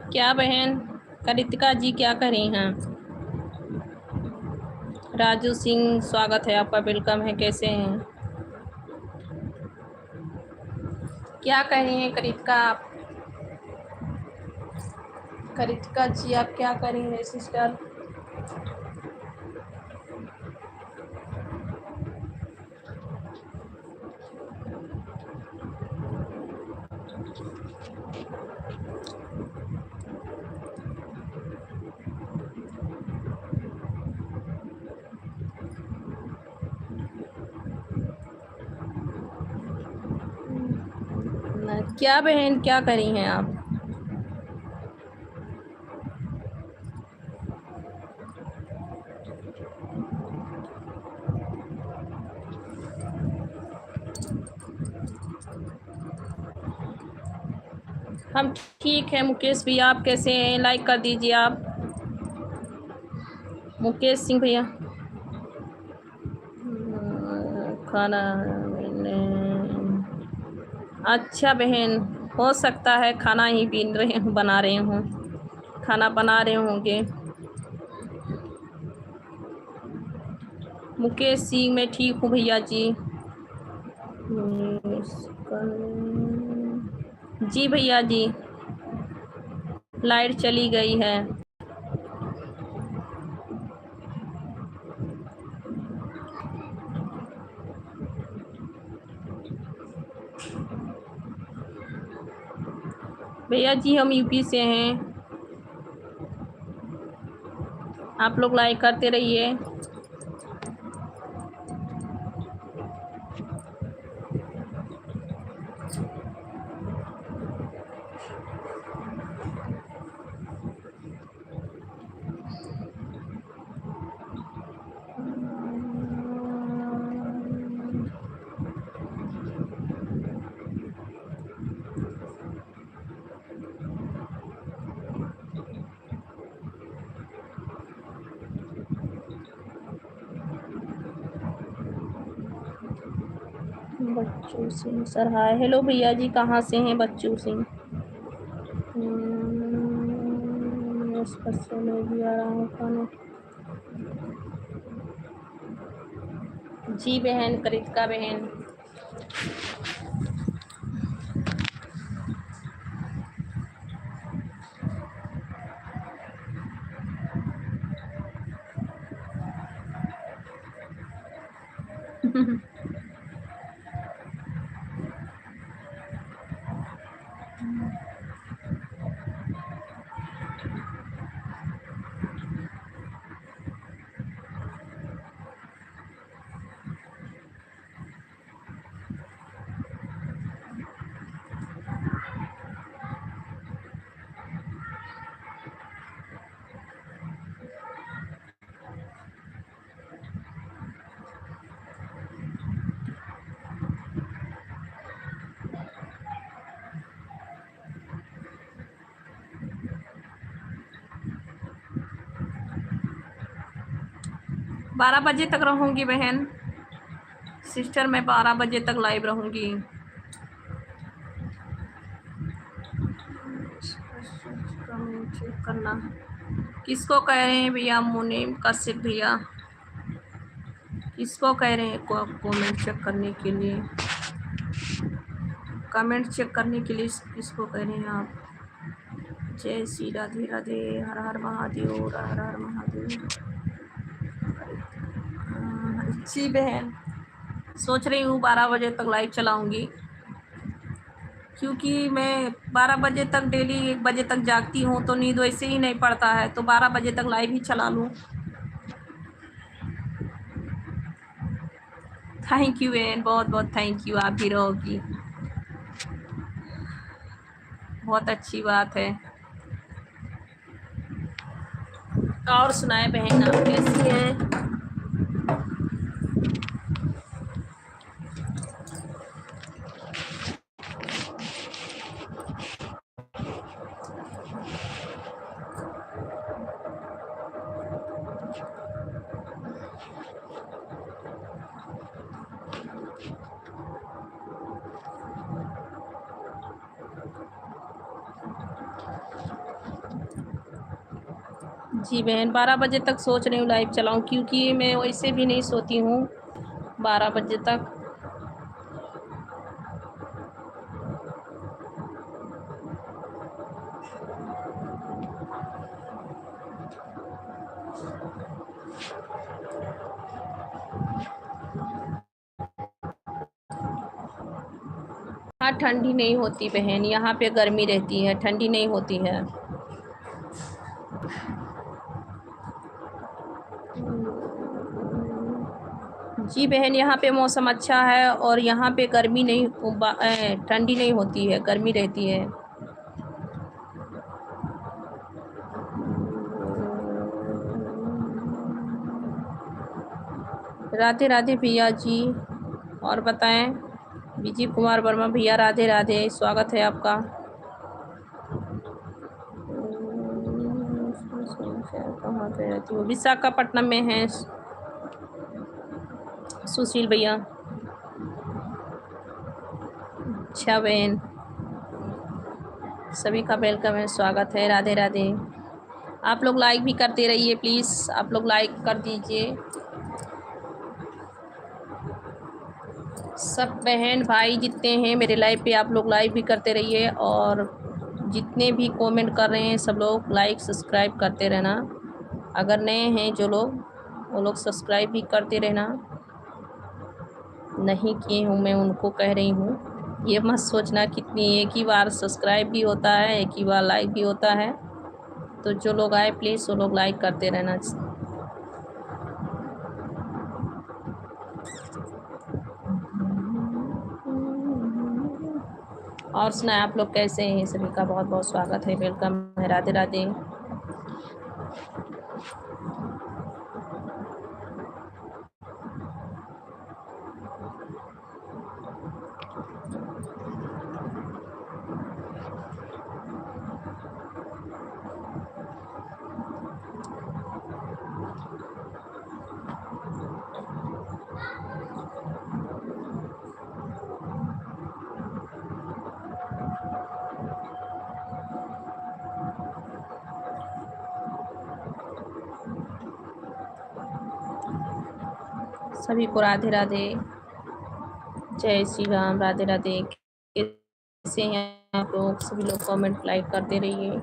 क्या बहन कृतिका जी क्या कर रही हैं? राजू सिंह, स्वागत है आपका, वेलकम है, कैसे हैं? क्या कह रही हैं कृतिका आप? कृतिका जी आप क्या कर रही हैं सिस्टर? क्या बहन क्या कर रही हैं आप? हम ठीक है मुकेश भैया, आप कैसे हैं? लाइक कर दीजिए आप, मुकेश सिंह भैया। खाना मैंने, अच्छा बहन, हो सकता है खाना ही बीन रहे हूँ, बना रहे हूँ, खाना बना रहे होंगे। मुकेश सिंह, मैं ठीक हूँ भैया जी। जी भैया जी, लाइट चली गई है। भैया जी हम यूपी से हैं, आप लोग लाइक करते रहिए। Bachchu Singh sir hi, hello भैया जी, कहाँ से हैं बच्चू सिंह? मैं भी आ रहा हूँ खाना। जी बहन कृतिका बहन, 12 बजे तक रहूंगी बहन सिस्टर, मैं 12 बजे तक लाइव रहूंगी। चेक करना किसको कह रहे हैं भैया? मुनीम कश्यप भैया किसको कह रहे हैं कमेंट चेक करने के लिए? कमेंट चेक करने के लिए किसको कह रहे हैं आप? जय श्री राधे राधे, हर हर महादेव, हर हर महादेव। अच्छी बहन, सोच रही हूँ 12 बजे तक लाइव चलाऊंगी, क्योंकि मैं 12 बजे तक डेली 1 बजे तक जागती हूँ, तो नींद वैसे ही नहीं पड़ता है, तो 12 बजे तक लाइव ही चला लूँ। थैंक यू बहन, बहुत बहुत थैंक यू। आप भी रहोगी, बहुत अच्छी बात है। और सुनाए बहन, आप कैसी हैं? जी बहन, 12 बजे तक सोच रही हूँ लाइव चलाऊँ, क्योंकि मैं वैसे भी नहीं सोती हूँ 12 बजे तक। हाँ, ठंडी नहीं होती बहन, यहाँ पे गर्मी रहती है, ठंडी नहीं होती है। जी बहन, यहाँ पे मौसम अच्छा है और यहाँ पे गर्मी नहीं, ठंडी नहीं होती है, गर्मी रहती है। राधे राधे भैया जी, और बताएं? विजय कुमार वर्मा भैया राधे राधे, स्वागत है आपका। कहाँ पे रहती हूँ? विशाखापट्टनम में है सुशील भैया। अच्छा बहन, सभी का वेलकम है, स्वागत है, राधे राधे। आप लोग लाइक भी करते रहिए प्लीज़, आप लोग लाइक कर दीजिए। सब बहन भाई जितने हैं मेरे लाइव पे, आप लोग लाइक भी करते रहिए, और जितने भी कमेंट कर रहे हैं सब लोग लाइक सब्सक्राइब करते रहना। अगर नए हैं जो लोग, वो लोग सब्सक्राइब भी करते रहना। नहीं किए हूँ मैं उनको कह रही हूँ, ये मत सोचना कितनी एक ही बार सब्सक्राइब भी होता है, एक ही बार लाइक भी होता है। तो जो लोग आए प्लीज़ वो लोग लाइक करते रहना। और सुनाए आप लोग कैसे हैं? सभी का बहुत बहुत स्वागत है, वेलकम है, राधे राधे। सभी को राधे राधे, जय श्री राम, राधे राधे। कैसे हैं आप लोग? सभी लोग कमेंट लाइक करते रहिए।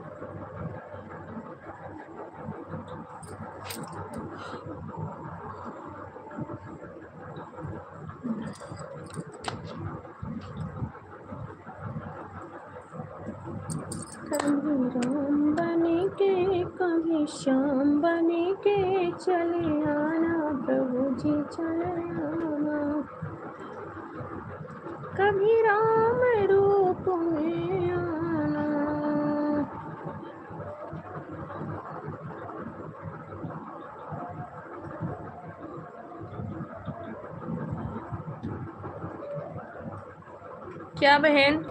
कभी राम बने के कभी श्याम बने के चले आना प्रभु जी चले आना, कभी राम रूप में आना। क्या बहन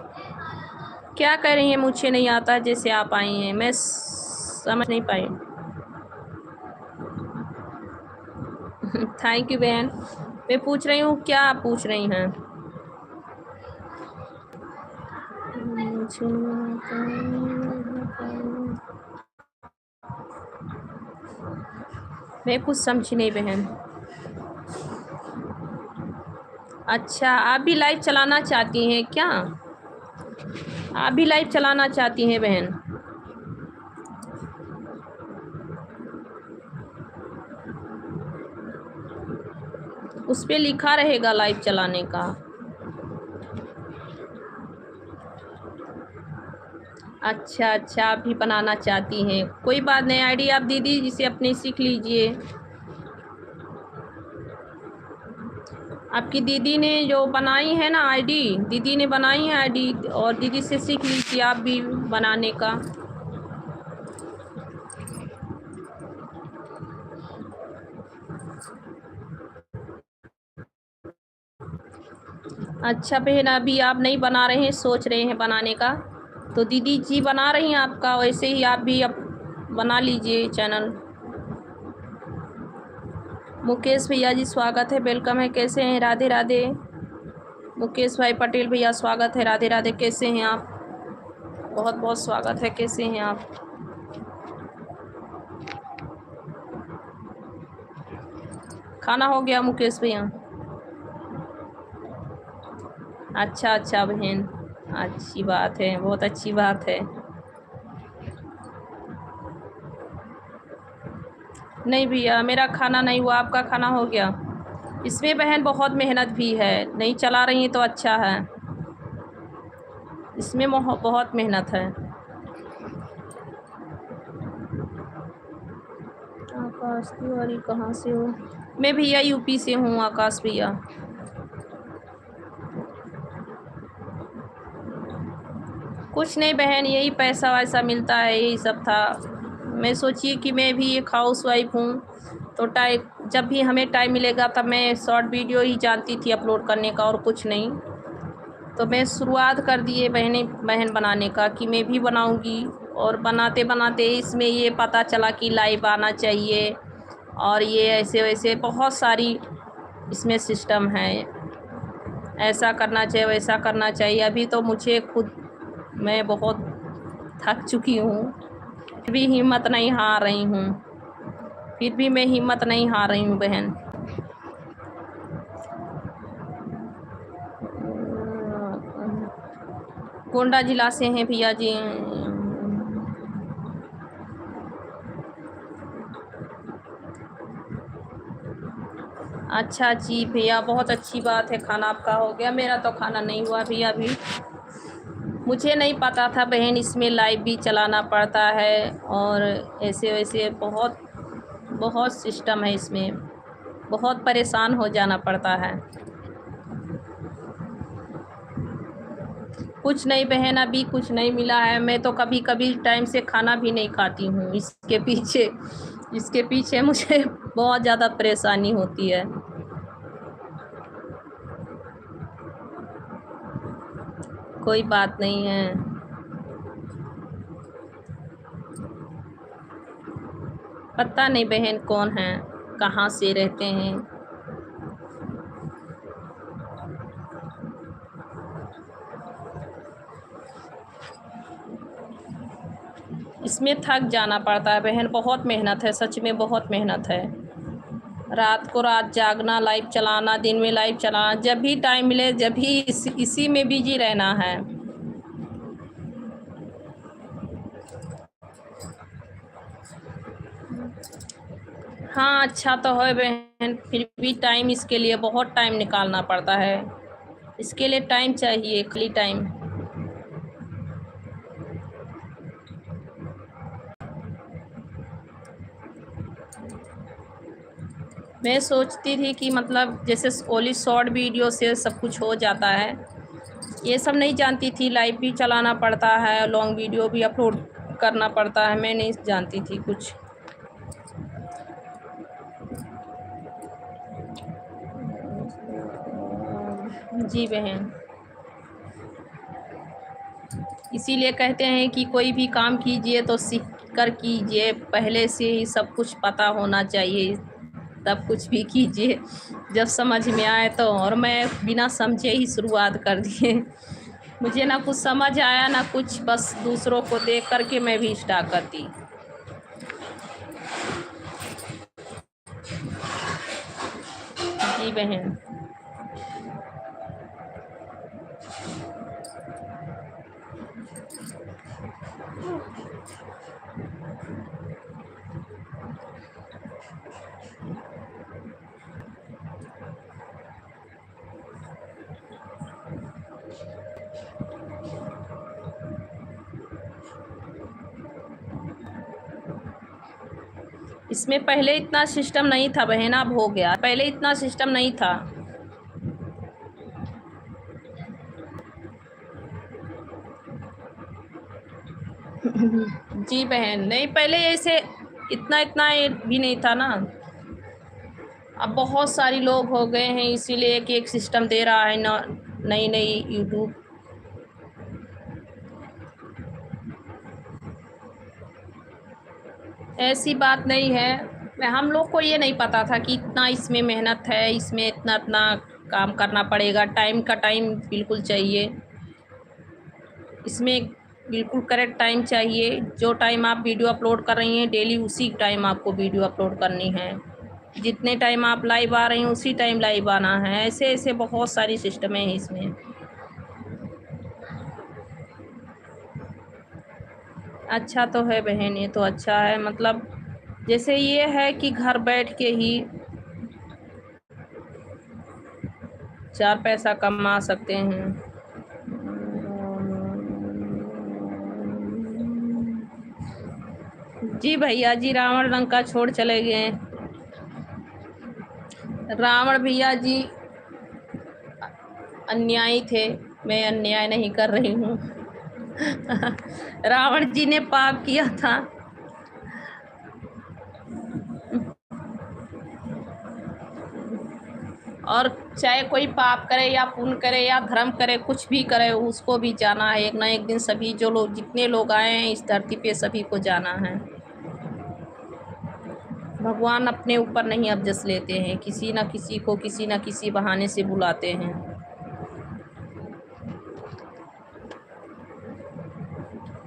क्या कह रही हैं? मुझे नहीं आता जैसे आप आई हैं, मैं समझ नहीं पाई। थैंक यू बहन। मैं पूछ रही हूँ, क्या आप पूछ रही हैं? मैं कुछ समझी नहीं बहन। अच्छा, आप भी लाइव चलाना चाहती हैं क्या? आप भी लाइव चलाना चाहती हैं बहन? उस पे लिखा रहेगा लाइव चलाने का। अच्छा अच्छा, आप भी बनाना चाहती हैं, कोई बात नहीं। आईडी आप दीदी जिसे अपनी सीख लीजिए। आपकी दीदी ने जो बनाई है ना आईडी, दीदी ने बनाई है आईडी, और दीदी से सीख लीजिए आप भी बनाने का। अच्छा बहन, अभी आप नहीं बना रहे हैं, सोच रहे हैं बनाने का, तो दीदी जी बना रही हैं आपका, वैसे ही आप भी अब बना लीजिए चैनल। मुकेश भैया जी स्वागत है, वेलकम है, कैसे हैं? राधे राधे। मुकेश भाई पटेल भैया स्वागत है, राधे राधे, कैसे हैं आप? बहुत बहुत स्वागत है, कैसे हैं आप? खाना हो गया मुकेश भैया? अच्छा अच्छा बहन, अच्छी बात है, बहुत अच्छी बात है। नहीं भैया, मेरा खाना नहीं हुआ, आपका खाना हो गया? इसमें बहन बहुत मेहनत भी है, नहीं चला रही हैं तो अच्छा है, इसमें बहुत मेहनत है। आकाश तिवारी कहाँ से हो? मैं भैया यूपी से हूँ आकाश भैया। कुछ नहीं बहन, यही पैसा वैसा मिलता है, यही सब था। मैं सोचिए कि मैं भी एक हाउस वाइफ हूँ, तो जब भी हमें टाइम मिलेगा तब मैं शॉर्ट वीडियो ही जानती थी अपलोड करने का, और कुछ नहीं। तो मैं शुरुआत कर दिए बहन बनाने का कि मैं भी बनाऊंगी, और बनाते बनाते इसमें ये पता चला कि लाइव आना चाहिए, और ये ऐसे वैसे बहुत सारी इसमें सिस्टम है, ऐसा करना चाहिए वैसा करना चाहिए। अभी तो मुझे खुद, मैं बहुत थक चुकी हूँ, फिर भी हिम्मत नहीं हार रही हूँ, फिर भी मैं हिम्मत नहीं हार रही हूँ बहन। गोंडा जिला से हैं भैया जी। अच्छा जी भैया, बहुत अच्छी बात है, खाना आपका हो गया, मेरा तो खाना नहीं हुआ भैया अभी। मुझे नहीं पता था बहन इसमें लाइव भी चलाना पड़ता है, और ऐसे वैसे बहुत बहुत सिस्टम है इसमें, बहुत परेशान हो जाना पड़ता है। कुछ नहीं बहन, अभी कुछ नहीं मिला है, मैं तो कभी कभी टाइम से खाना भी नहीं खाती हूँ, इसके पीछे मुझे बहुत ज़्यादा परेशानी होती है। कोई बात नहीं है। पता नहीं बहन कौन है, कहाँ से रहते हैं। इसमें थक जाना पड़ता है बहन, बहुत मेहनत है, सच में बहुत मेहनत है। रात को रात जागना, लाइव चलाना, दिन में लाइव चलाना, जब भी टाइम मिले जब भी इसी में बिजी रहना है। हाँ अच्छा तो है बहन, फिर भी टाइम इसके लिए बहुत टाइम निकालना पड़ता है, इसके लिए टाइम चाहिए, खाली टाइम। मैं सोचती थी कि मतलब जैसे ओनली शॉर्ट वीडियो से सब कुछ हो जाता है, ये सब नहीं जानती थी। लाइव भी चलाना पड़ता है, लॉन्ग वीडियो भी अपलोड करना पड़ता है, मैं नहीं जानती थी कुछ। जी बहन, इसीलिए कहते हैं कि कोई भी काम कीजिए तो सीख कर कीजिए, पहले से ही सब कुछ पता होना चाहिए, तब कुछ भी कीजिए जब समझ में आए तो। और मैं बिना समझे ही शुरुआत कर दिए, मुझे ना कुछ समझ आया ना कुछ, बस दूसरों को देख करके मैं भी स्टार्ट कर दी। जी बहन, इसमें पहले इतना सिस्टम नहीं था बहन, अब हो गया, पहले इतना सिस्टम नहीं था। जी बहन, नहीं पहले ऐसे इतना इतना भी नहीं था ना। अब बहुत सारी लोग हो गए हैं, इसीलिए कि एक सिस्टम दे रहा है ना, नई नई यूट्यूब। ऐसी बात नहीं है, मैं हम लोग को ये नहीं पता था कि इतना इसमें मेहनत है, इसमें इतना इतना काम करना पड़ेगा, टाइम का टाइम बिल्कुल चाहिए इसमें, बिल्कुल करेक्ट टाइम चाहिए। जो टाइम आप वीडियो अपलोड कर रही हैं डेली, उसी टाइम आपको वीडियो अपलोड करनी है। जितने टाइम आप लाइव आ रही हैं उसी टाइम लाइव आना है। ऐसे ऐसे बहुत सारी सिस्टम है इसमें। अच्छा तो है बहन, ये तो अच्छा है, मतलब जैसे ये है कि घर बैठ के ही 4 पैसा कमा सकते हैं। जी भैया जी, रावण लंका छोड़ चले गए। रावण भैया जी अन्यायी थे, मैं अन्याय नहीं कर रही हूँ। रावण जी ने पाप किया था। और चाहे कोई पाप करे या पुण्य करे या धर्म करे, कुछ भी करे, उसको भी जाना है एक ना एक दिन। सभी जो लोग, जितने लोग आए हैं इस धरती पे, सभी को जाना है। भगवान अपने ऊपर नहीं अब जस लेते हैं, किसी न किसी को किसी न किसी बहाने से बुलाते हैं।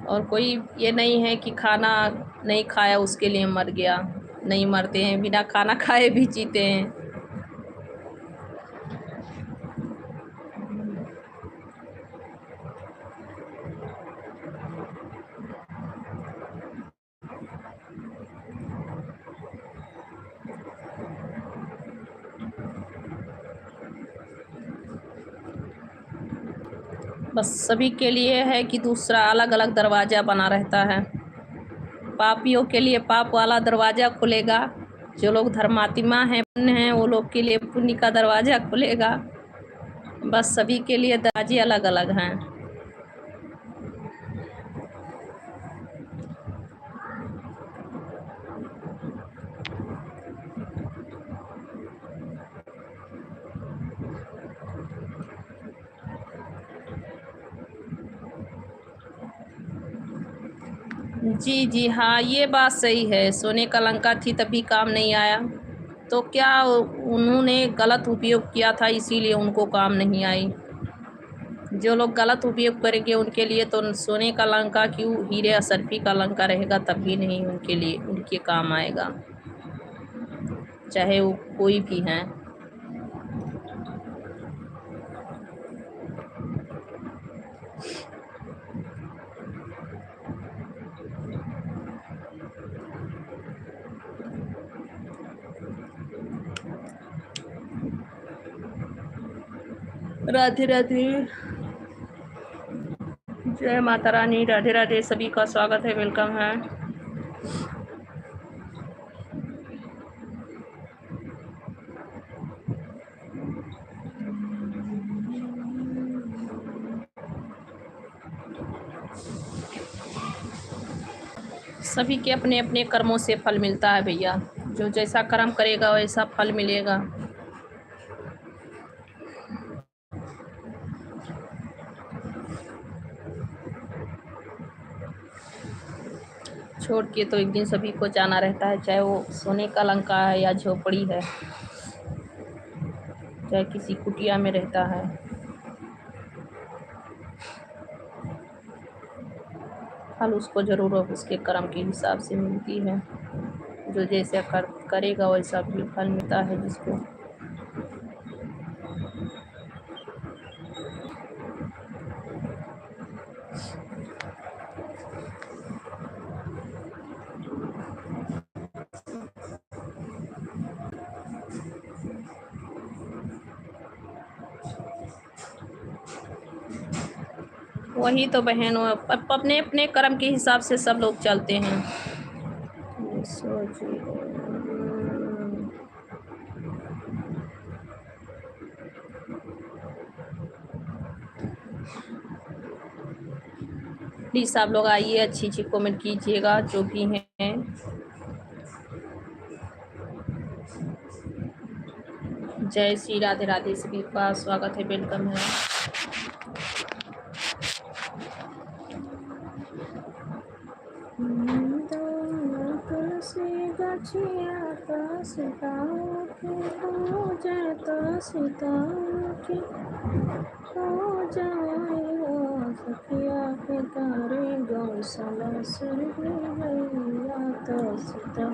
और कोई ये नहीं है कि खाना नहीं खाया उसके लिए मर गया, नहीं मरते हैं, बिना खाना खाए भी जीते हैं। बस सभी के लिए है कि दूसरा अलग अलग दरवाज़ा बना रहता है। पापियों के लिए पाप वाला दरवाज़ा खुलेगा, जो लोग धर्मात्मा हैं, पुण्य हैं, वो लोग के लिए पुण्य का दरवाज़ा खुलेगा। बस सभी के लिए दरवाजे अलग अलग हैं। जी जी हाँ, ये बात सही है। सोने का लंका थी तभी काम नहीं आया, तो क्या उन्होंने गलत उपयोग किया था, इसीलिए उनको काम नहीं आई। जो लोग गलत उपयोग करेंगे उनके लिए तो सोने का लंका क्यों, हीरे असरफी का लंका रहेगा तब भी नहीं उनके लिए, उनके काम आएगा, चाहे वो कोई भी हैं। राधे राधे, जय माता रानी, राधे राधे, सभी का स्वागत है, वेलकम है। सभी के अपने अपने कर्मों से फल मिलता है भैया, जो जैसा कर्म करेगा वैसा फल मिलेगा। छोड़ के तो एक दिन सभी को जाना रहता है, चाहे वो सोने का लंका है या झोपड़ी है, चाहे किसी कुटिया में रहता है। फल उसको ज़रूर उसके कर्म के हिसाब से मिलती है, जो जैसे करेगा वैसा भी फल मिलता है जिसको। वही तो बहन, अपने अपने कर्म के हिसाब से सब लोग चलते हैं। प्लीज़ आप लोग आइए, अच्छी अच्छी कमेंट कीजिएगा जो भी हैं। जय श्री राधे राधे, सभी का स्वागत है, वेलकम है। तुलसी गछिया तो सीताओं की पूजय, तो सीताओं की पूजाए हो सखिया के तारे गौशाला सुर गैया, तो सीता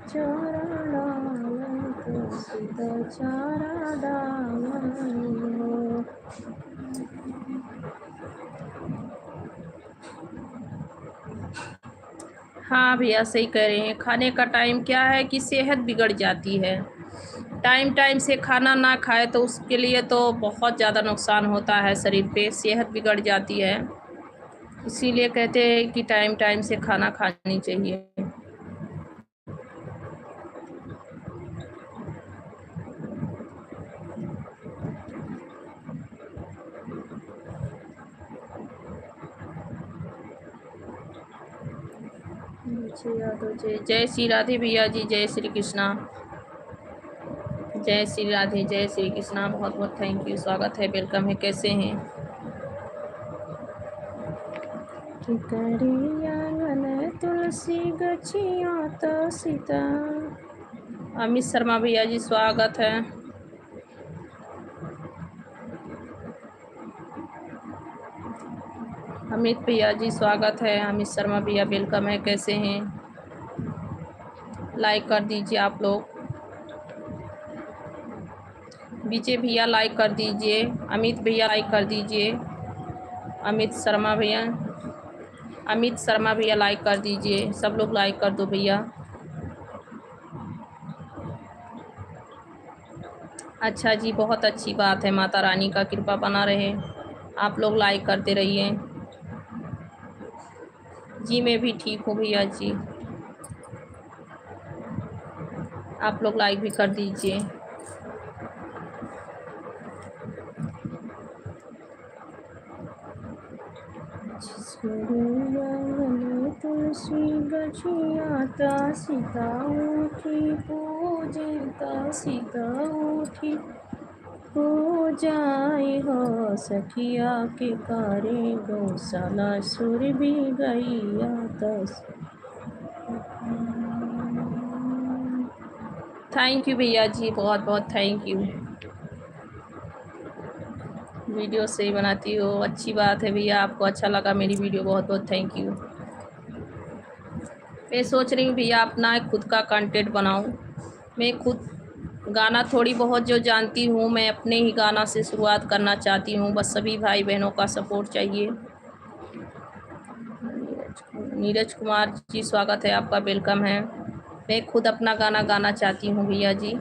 चारा डाल, तो सीता चारा डाल हो। हाँ भैया, सही कह रहे हैं। खाने का टाइम क्या है कि सेहत बिगड़ जाती है। टाइम टाइम से खाना ना खाए तो उसके लिए तो बहुत ज़्यादा नुकसान होता है, शरीर पे सेहत बिगड़ जाती है। इसीलिए कहते हैं कि टाइम टाइम से खाना खानी चाहिए। जय श्री राधे भैया जी, जय श्री कृष्णा, जय श्री राधे, जय श्री कृष्णा। बहुत बहुत थैंक यू, स्वागत है, वेलकम है। कैसे हैं? तुलसी गछिया तो सीता। अमित शर्मा भैया जी, स्वागत है। अमित भैया जी, स्वागत है। अमित शर्मा भैया, वेलकम है। कैसे हैं? लाइक कर दीजिए आप लोग। विजय भैया लाइक कर दीजिए, अमित भैया लाइक कर दीजिए, अमित शर्मा भैया लाइक कर दीजिए, सब लोग लाइक कर दो भैया। अच्छा जी, बहुत अच्छी बात है, माता रानी का कृपा बना रहे, आप लोग लाइक करते रहिए। जी मैं भी ठीक हूँ भैया जी, आप लोग लाइक भी कर दीजिए। तुलसी गछिया ता सीता उठी, पूजे ता सीता उठी, पूजाए हो सखिया के कारे गौशाला सुर भी गैया तस। थैंक यू भैया जी, बहुत बहुत थैंक यू। वीडियो सही बनाती हो, अच्छी बात है भैया, आपको अच्छा लगा मेरी वीडियो, बहुत बहुत थैंक यू। मैं सोच रही हूँ भैया अपना खुद का कंटेंट बनाऊँ। मैं खुद गाना थोड़ी बहुत जो जानती हूँ, मैं अपने ही गाना से शुरुआत करना चाहती हूँ, बस सभी भाई बहनों का सपोर्ट चाहिए। नीरज कुमार जी, स्वागत है आपका, वेलकम है। मैं खुद अपना गाना गाना चाहती हूँ भैया जी,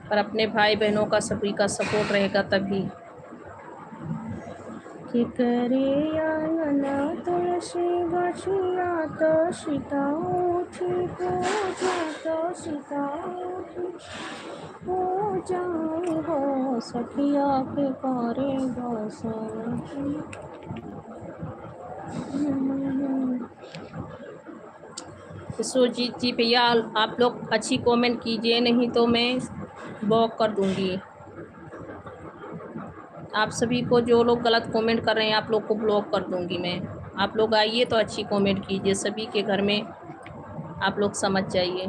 पर अपने भाई बहनों का सभी का सपोर्ट रहेगा तभी। कि करे आंगन तुलसी गछिया तो सीता उठी पूजा तो सीता उठी पूजा हो सखिया के करे गोसाई। सुरजीत जी भैया आप लोग अच्छी कमेंट कीजिए, नहीं तो मैं ब्लॉक कर दूंगी। आप सभी को जो लोग गलत कमेंट कर रहे हैं आप लोग को ब्लॉक कर दूंगी मैं। आप लोग आइए तो अच्छी कमेंट कीजिए, सभी के घर में आप लोग समझ जाइए।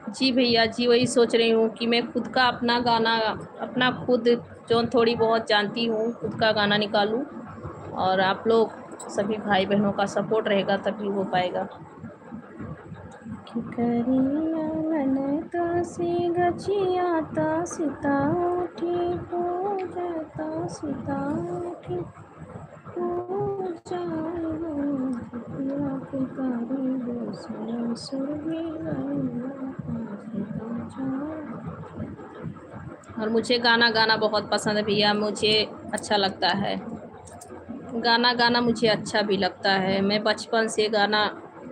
जी भैया जी, वही सोच रही हूँ कि मैं खुद का अपना गाना, अपना खुद जो थोड़ी बहुत जानती हूँ खुद का गाना निकालूं, और आप लोग सभी भाई बहनों का सपोर्ट रहेगा तभी हो पाएगा। तुलसी गछिया ता सीता उठी पूजा ता सीता उठी पूजा के करे गोसाई सुरभि और मुझे गाना गाना बहुत पसंद है भैया, मुझे अच्छा लगता है गाना गाना, मुझे अच्छा भी लगता है। मैं बचपन से गाना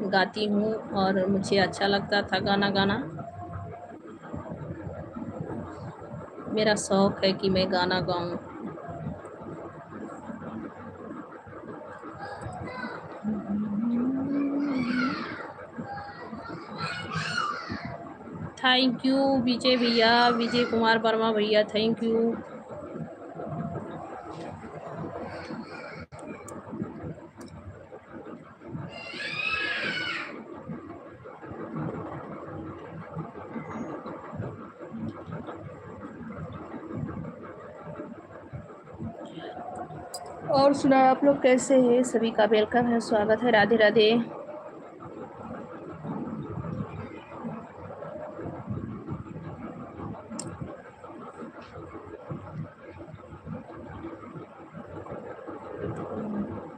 गाती हूँ और मुझे अच्छा लगता था गाना गाना। मेरा शौक़ है कि मैं गाना गाऊं। थैंक यू विजय भैया, विजय कुमार वर्मा भैया, थैंक यू। और सुना आप लोग कैसे हैं? सभी का वेलकम है, स्वागत है, राधे राधे।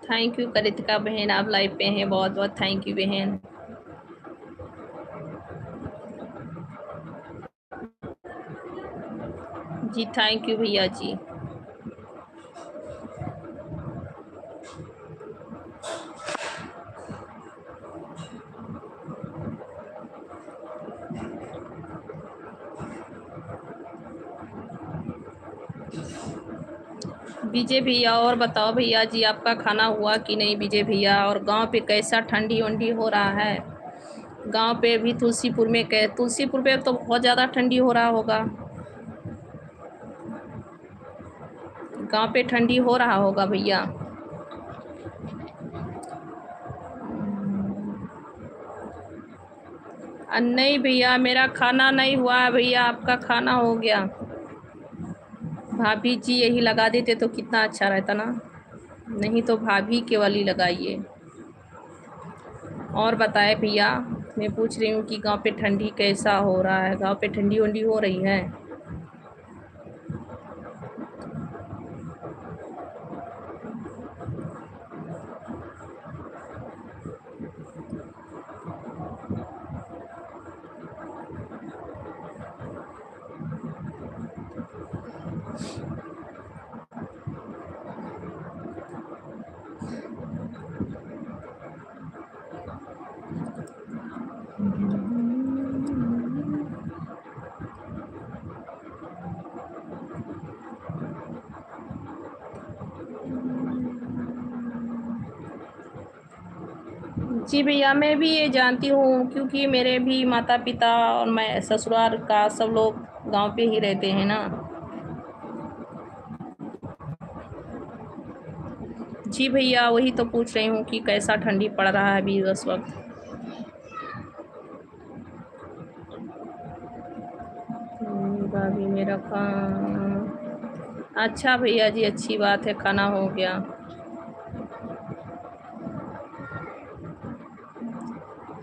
थैंक यू करितिका बहन, आप लाइव पे हैं, बहुत बहुत थैंक यू बहन। जी थैंक यू भैया जी। विजय भैया और बताओ भैया जी, आपका खाना हुआ कि नहीं विजय भैया? और गांव पे कैसा ठंडी वंडी हो रहा है? गांव पे भी तुलसीपुर में तुलसीपुर पे तो बहुत ज़्यादा ठंडी हो रहा होगा। गांव पे ठंडी हो रहा होगा भैया। नहीं भैया, मेरा खाना नहीं हुआ है भैया, आपका खाना हो गया। भाभी जी यही लगा देते तो कितना अच्छा रहता ना, नहीं तो भाभी केवल ही लगाइए। और बताए भैया, मैं पूछ रही हूँ कि गांव पे ठंडी कैसा हो रहा है? गांव पे ठंडी वंडी हो रही है? जी भैया, मैं भी ये जानती हूँ क्योंकि मेरे भी माता पिता और मैं ससुराल का सब लोग गांव पे ही रहते हैं ना। जी भैया, वही तो पूछ रही हूँ कि कैसा ठंडी पड़ रहा है अभी उस वक्त। भाभी मेरा खाना अच्छा भैया जी, अच्छी बात है, खाना हो गया।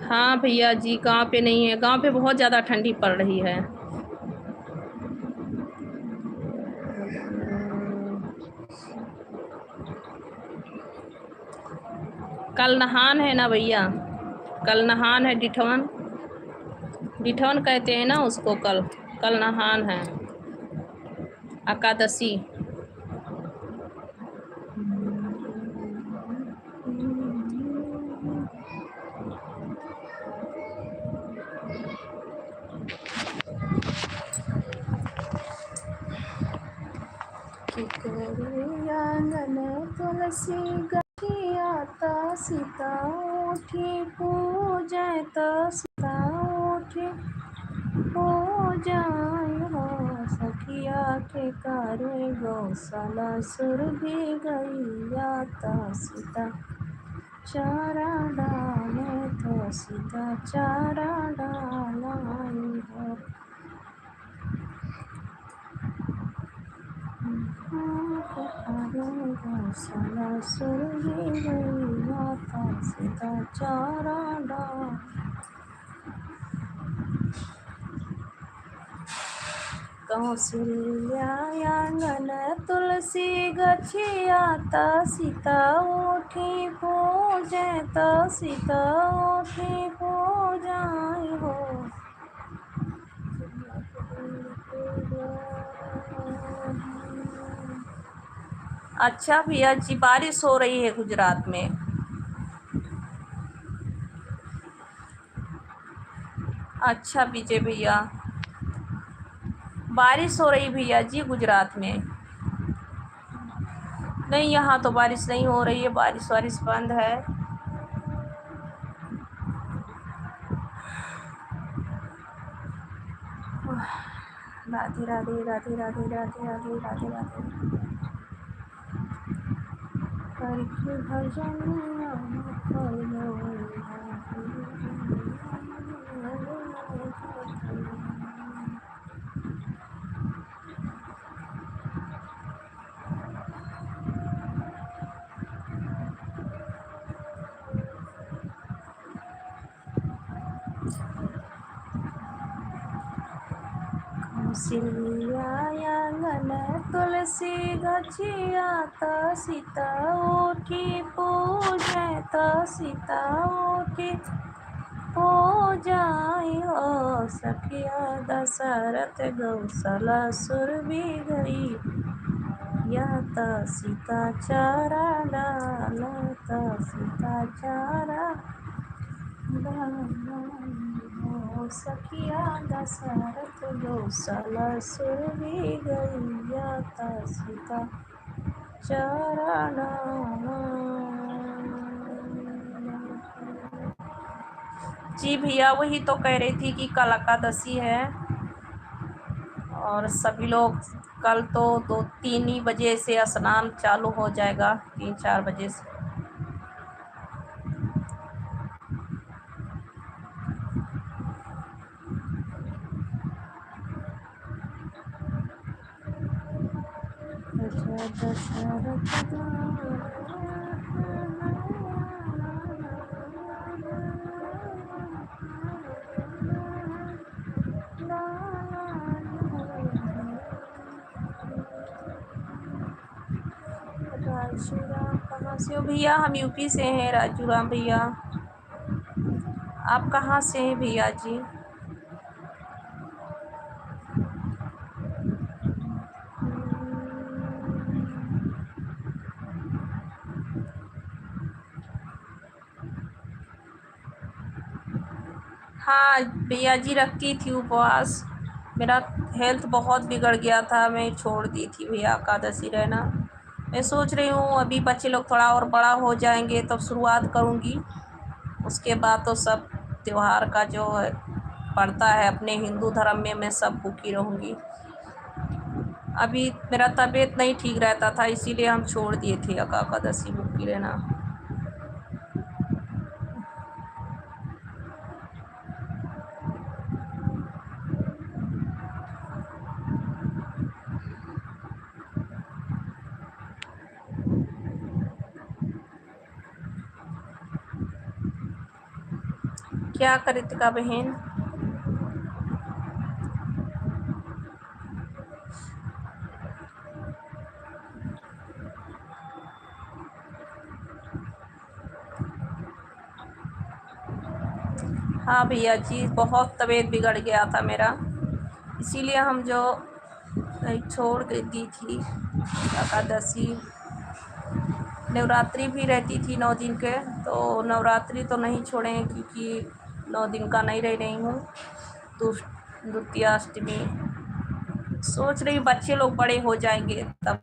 हाँ भैया जी, गांव पे नहीं है, गांव पे बहुत ज़्यादा ठंडी पड़ रही है। कल नहान है ना भैया, कल नहान है, डिठवन डिठवन कहते हैं ना उसको, कल कल नहान है। एकादशी। आंगन तुलसी गठिया सीता उठी पूजय सीता उठी पूजाय हो सखिया के करे गौशाला सुर भी गैया सीता चारा डाले तो सीता चारा डालाई हो। गौशाला सुर भी गैया सीता चारा डाल। कौशल्यायांगन तुलसी गछिया सीता उठी पूजय सीता उठी पूजाय हो। अच्छा भैया जी, बारिश हो रही है गुजरात में। अच्छा विजय भैया, बारिश हो रही भैया जी गुजरात में। नहीं, यहाँ तो बारिश नहीं हो रही है, बारिश वारिश बंद है। राधे राधे राधे राधे राधे राधे राधे राधे। करके भजन कौशल्यायांगन तुलसी गछिया सीता उठी पूजय सीता उठी पूजाय हो सखिया दशरथ गौशाला सुर भी गई या सीता चारा डाला सीता चारा हो सखिया दशरथ गौशाला सुर भी गैया सीता चारा डाला। जी भैया, वही तो कह रही थी कि कल एकादशी है और सभी लोग कल तो 2-3 ही बजे से स्नान चालू हो जाएगा, 3-4 बजे से। राजू राम कहाँ से हो भैया? हम यूपी से हैं राजू राम भैया। आप कहाँ से हैं भैया जी? हाँ भैया जी, रखती थी उपवास। मेरा हेल्थ बहुत बिगड़ गया था, मैं छोड़ दी थी भैया एकादशी रहना। मैं सोच रही हूँ अभी बच्चे लोग थोड़ा और बड़ा हो जाएंगे तब शुरुआत करूँगी। उसके बाद तो सब त्यौहार का जो पड़ता है अपने हिंदू धर्म में, मैं सब भूखी रहूँगी। अभी मेरा तबीयत नहीं ठीक रहता था, इसीलिए हम छोड़ दिए थे एकादशी भूखी रहना। क्या कृतिका बहन? हाँ भैया जी, बहुत तबीयत बिगड़ गया था मेरा, इसीलिए हम जो नहीं छोड़ के दी थी एकादशी। नवरात्रि भी रहती थी 9 दिन के, तो नवरात्रि तो नहीं छोड़े क्योंकि 9 दिन का नहीं रह रही हूँ। द्वितीयाष्टमी सोच रही हूँ बच्चे लोग बड़े हो जाएंगे तब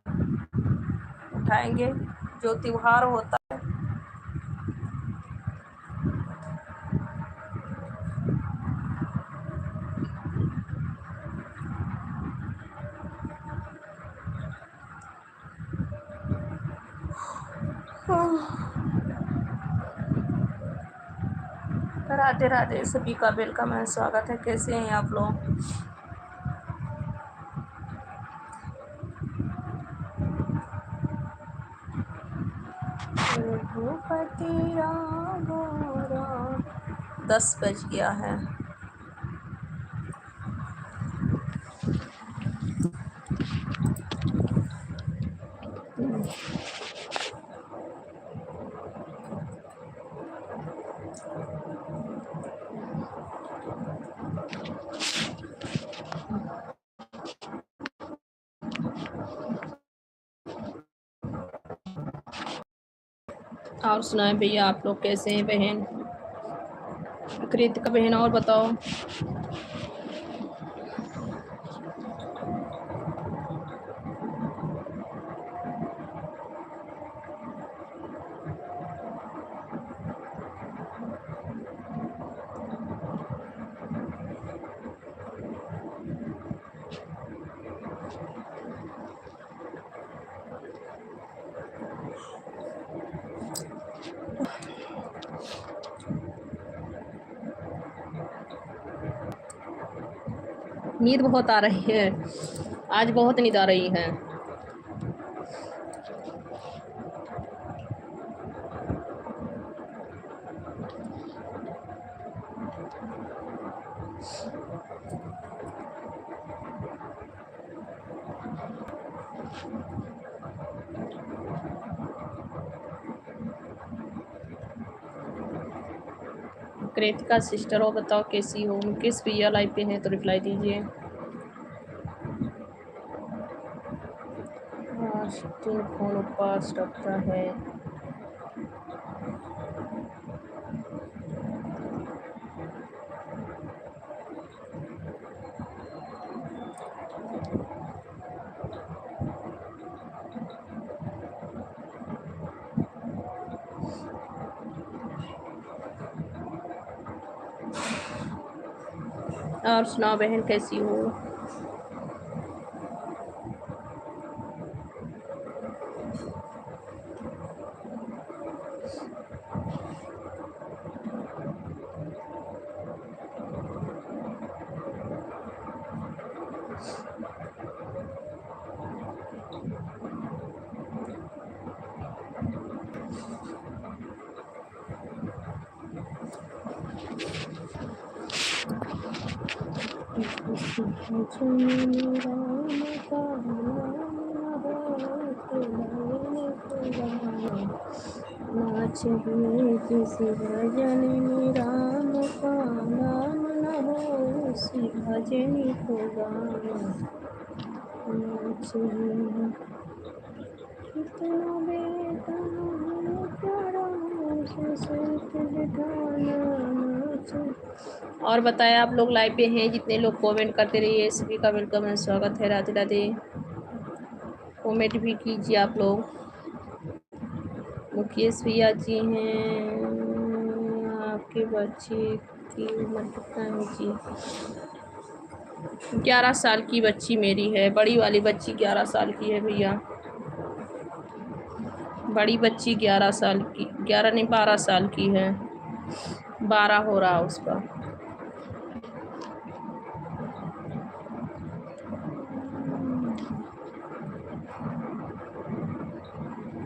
उठाएंगे, जो त्योहार होता है। राधे राधे सभी का वेलकम है, स्वागत है। कैसे हैं आप लोग? रघुपति राम राम। 10 बज गया है। और सुनाए भैया, आप लोग कैसे हैं बहन? कृतिका बहन और बताओ। नींद बहुत आ रही है, आज बहुत नींद आ रही है। कृतिका सिस्टर हो, बताओ कैसी हो? किस भैया लाइव पे हैं तो रिप्लाई दीजिए। फोन पास रखता है। और सुनाओ बहन कैसी हो? चाहिए किसी भजन राम का नाम न हो, सी भजनी को गाना चाहिए। कितना और बताएं, आप लोग लाइव पे हैं? जितने लोग कमेंट करते रहिए, सभी का वेलकम है, स्वागत है। राधे राधे। कमेंट भी कीजिए आप लोग। मुकेश भैया जी हैं, आपके बच्चे की उम्र कितना है जी? 11 साल की बच्ची मेरी है, बड़ी वाली बच्ची 11 साल की है भैया। बड़ी बच्ची 11 साल की, 11 नहीं 12 साल की है, 12 हो रहा उसका।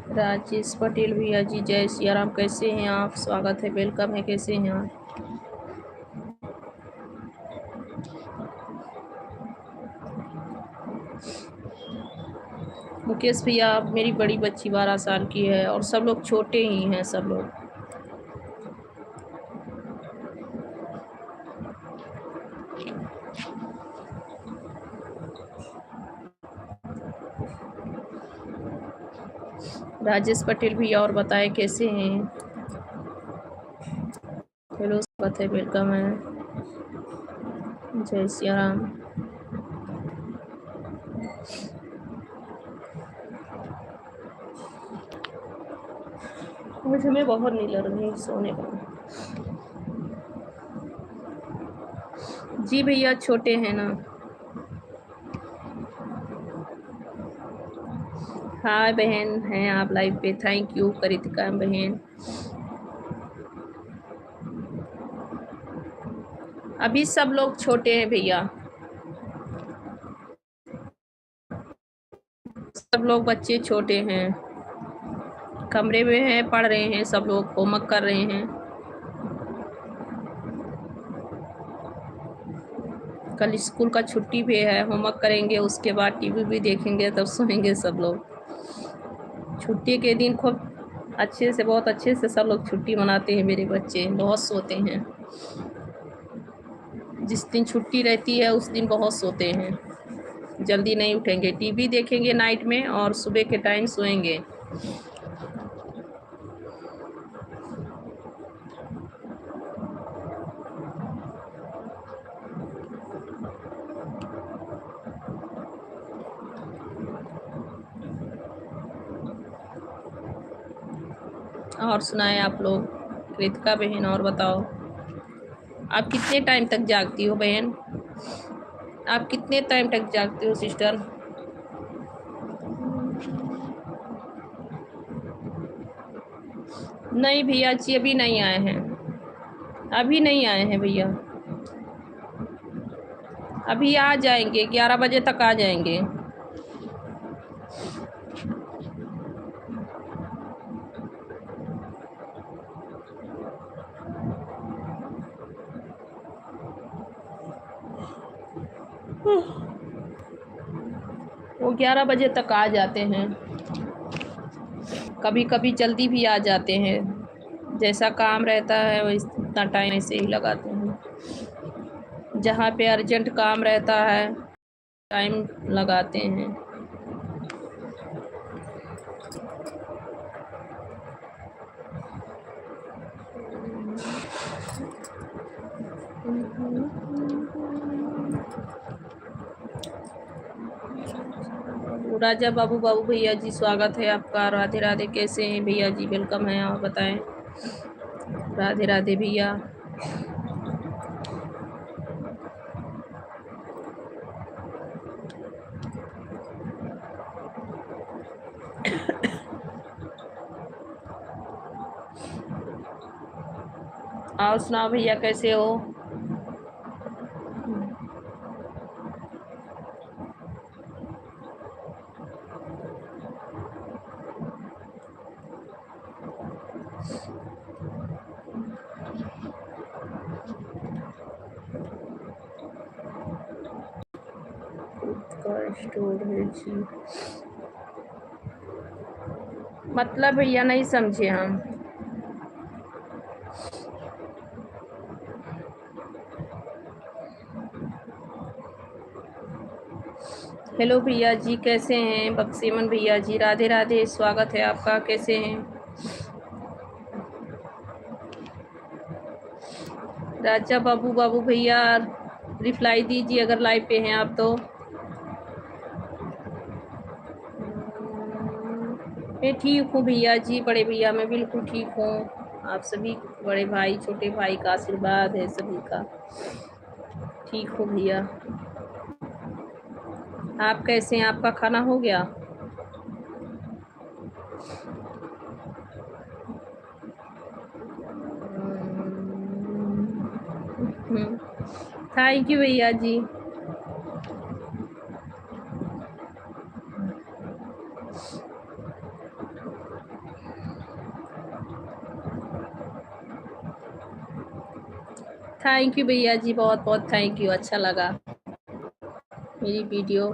राजेश पटेल भैया जी, जय सिया राम। कैसे हैं आप? स्वागत है, वेलकम है। कैसे हैं आप? मुकेश भैया, मेरी बड़ी बच्ची 12 साल की है और सब लोग छोटे ही हैं, सब लोग। राजेश पटेल भैया और बताएं कैसे हैं। हेलो स्वागत है, वेलकम है। जय सिया राम। मुझे में बहुत नहीं लग रही सोने का। जी भैया छोटे हैं ना। हाय बहन हैं आप लाइव पे, थैंक यू कृतिका बहन। अभी सब लोग छोटे हैं भैया, सब लोग बच्चे छोटे हैं, कमरे में हैं, पढ़ रहे हैं, सब लोग होमवर्क कर रहे हैं। कल स्कूल का छुट्टी भी है, होमवर्क करेंगे, उसके बाद टीवी भी देखेंगे, तब सोएंगे सब लोग। छुट्टी के दिन खूब अच्छे से, बहुत अच्छे से सब लोग छुट्टी मनाते हैं। मेरे बच्चे बहुत सोते हैं, जिस दिन छुट्टी रहती है उस दिन बहुत सोते हैं, जल्दी नहीं उठेंगे, टीवी देखेंगे नाइट में और सुबह के टाइम सोएंगे। और सुनाएं आप लोग, कृतिका बहन और बताओ, आप कितने टाइम तक जागती हो बहन? आप कितने टाइम तक जागती हो सिस्टर? नहीं भैया जी अभी नहीं आए हैं, अभी नहीं आए हैं भैया, अभी आ जाएंगे, 11 बजे तक आ जाएंगे। वो 11 बजे तक आ जाते हैं, कभी कभी जल्दी भी आ जाते हैं, जैसा काम रहता है वो इतना टाइम ऐसे ही लगाते हैं, जहाँ पे अर्जेंट काम रहता है टाइम लगाते हैं। राजा बाबू भैया जी स्वागत है आपका, राधे राधे, कैसे हैं भैया जी? वेलकम है, आप बताएं। राधे राधे भैया। और सुनाओ भैया कैसे हो? स्टोरेज मतलब भैया नहीं समझे हम। हेलो भैया जी कैसे हैं? बक्सीमन भैया जी राधे राधे, स्वागत है आपका, कैसे हैं? राजा बाबू भैया रिप्लाई दीजिए अगर लाइव पे हैं आप तो। मैं ठीक हूँ भैया जी, बड़े भैया मैं बिल्कुल ठीक हूँ। आप सभी बड़े भाई छोटे भाई का आशीर्वाद है सभी का। ठीक हो भैया, आप कैसे हैं? आपका खाना हो गया? थैंक यू भैया जी। थैंक यू भैया जी, बहुत बहुत थैंक यू, अच्छा लगा मेरी वीडियो।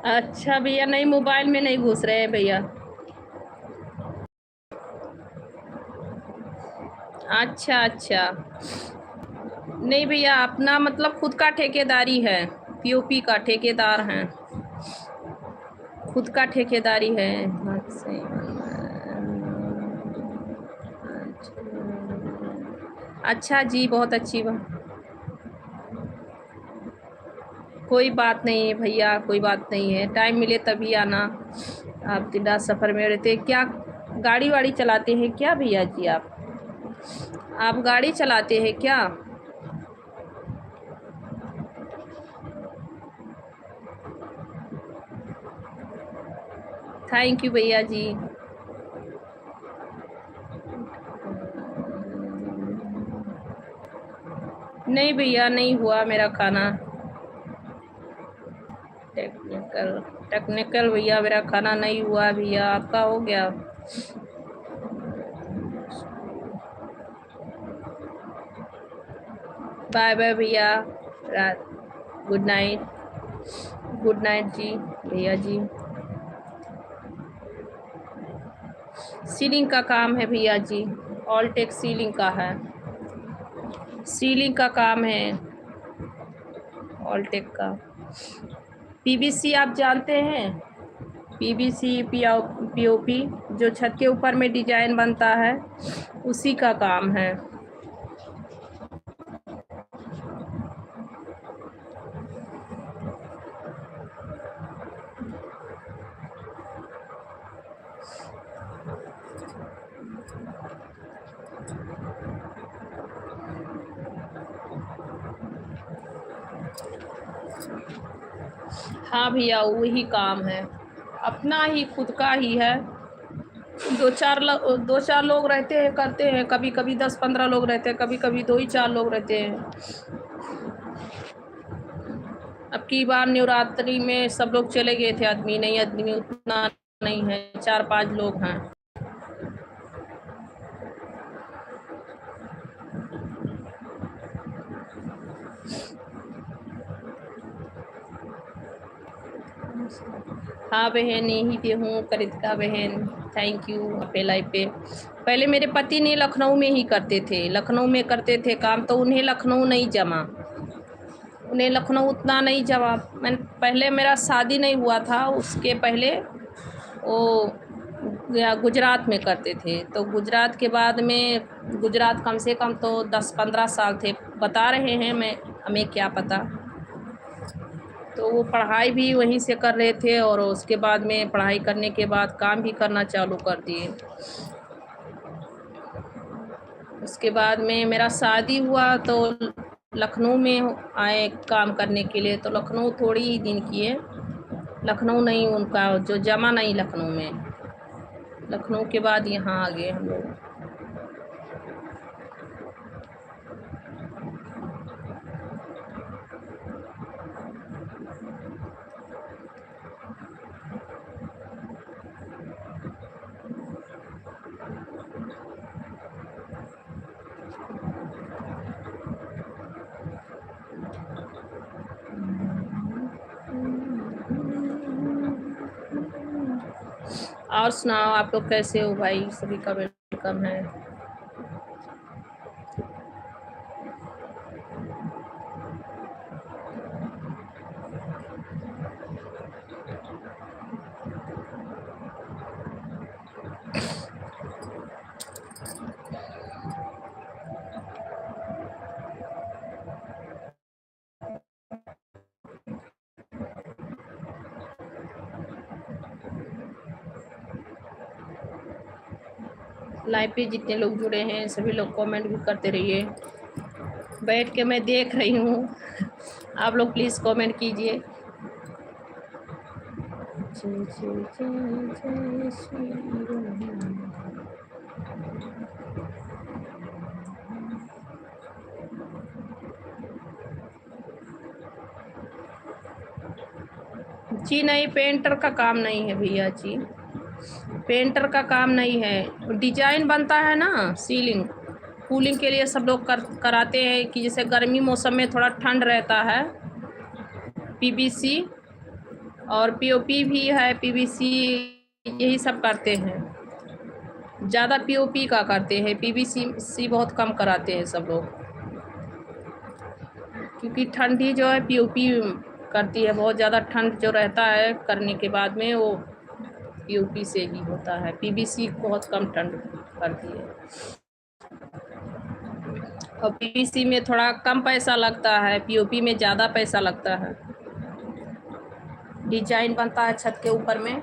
अच्छा भैया, नहीं मोबाइल में नहीं घुस रहे हैं भैया। अच्छा अच्छा, नहीं भैया, अपना मतलब खुद का ठेकेदारी है, पीओपी का ठेकेदार हैं, खुद का ठेकेदारी है हाथ से। अच्छा जी, बहुत अच्छी बात। कोई बात नहीं है भैया, कोई बात नहीं है, टाइम मिले तभी आना। आप दिन रात सफ़र में रहते क्या? गाड़ी वाड़ी चलाते हैं क्या भैया जी आप गाड़ी चलाते हैं क्या? थैंक यू भैया जी। नहीं भैया, नहीं हुआ मेरा खाना। टेक्निकल टेक्निकल भैया, मेरा खाना नहीं हुआ भैया, आपका हो गया? बाय बाय भैया, रात गुड नाइट। गुड नाइट जी भैया जी। सीलिंग का काम है भैया जी, ऑलटेक सीलिंग का है, सीलिंग का काम है ऑलटेक का। पीवीसी आप जानते हैं? पीवीसी पीओपी जो छत के ऊपर में डिजाइन बनता है, उसी का काम है। हाँ भैया, वही काम है, अपना ही खुद का ही है। दो चार लोग रहते हैं, करते हैं, कभी कभी 10-15 लोग रहते हैं, कभी कभी 2 ही 4 लोग रहते हैं। अब की बार नवरात्रि में सब लोग चले गए थे, आदमी उतना नहीं है, 4-5 लोग हैं। हाँ बहन, यहीं पे हूँ, कृतिका बहन, थैंक यू। पे लाइव पे पहले मेरे पति ने लखनऊ में ही करते थे, लखनऊ में करते थे काम, तो उन्हें लखनऊ नहीं जमा, उन्हें लखनऊ उतना नहीं जमा। मैंने पहले, मेरा शादी नहीं हुआ था उसके पहले वो गुजरात में करते थे, तो गुजरात के बाद में, गुजरात कम से कम तो 10-15 साल थे, बता रहे हैं, मैं हमें क्या पता। तो वो पढ़ाई भी वहीं से कर रहे थे, और उसके बाद में पढ़ाई करने के बाद काम भी करना चालू कर दिए। उसके बाद में मेरा शादी हुआ तो लखनऊ में आए काम करने के लिए, तो लखनऊ थोड़ी ही दिन किए, लखनऊ नहीं, उनका जो जमा नहीं लखनऊ में, लखनऊ के बाद यहाँ आ गए हम लोग। और सुनाओ, आप लोग कैसे हो भाई? सभी का वेलकम है। लाइव पे जितने लोग जुड़े हैं सभी लोग कमेंट भी करते रहिए, बैठ के मैं देख रही हूँ, आप लोग प्लीज़ कमेंट कीजिए। जय जय जय जय श्री राम। जी नहीं, पेंटर का काम नहीं है भैया जी, पेंटर का काम नहीं है, डिजाइन बनता है ना, सीलिंग कूलिंग के लिए सब लोग कराते हैं, कि जैसे गर्मी मौसम में थोड़ा ठंड रहता है, पीवीसी और पीओपी भी है, पीवीसी, यही सब करते हैं, ज़्यादा पीओपी का करते हैं, पीवीसी बहुत कम कराते हैं सब लोग। क्योंकि ठंडी जो है पीओपी करती है, बहुत ज़्यादा ठंड जो रहता है करने के बाद में वो पीओपी से ही होता है। पीवीसी बहुत कम ठंड करती है और पीवीसी में थोड़ा कम पैसा लगता है, पीओपी में ज़्यादा पैसा लगता है। डिजाइन बनता है छत के ऊपर में।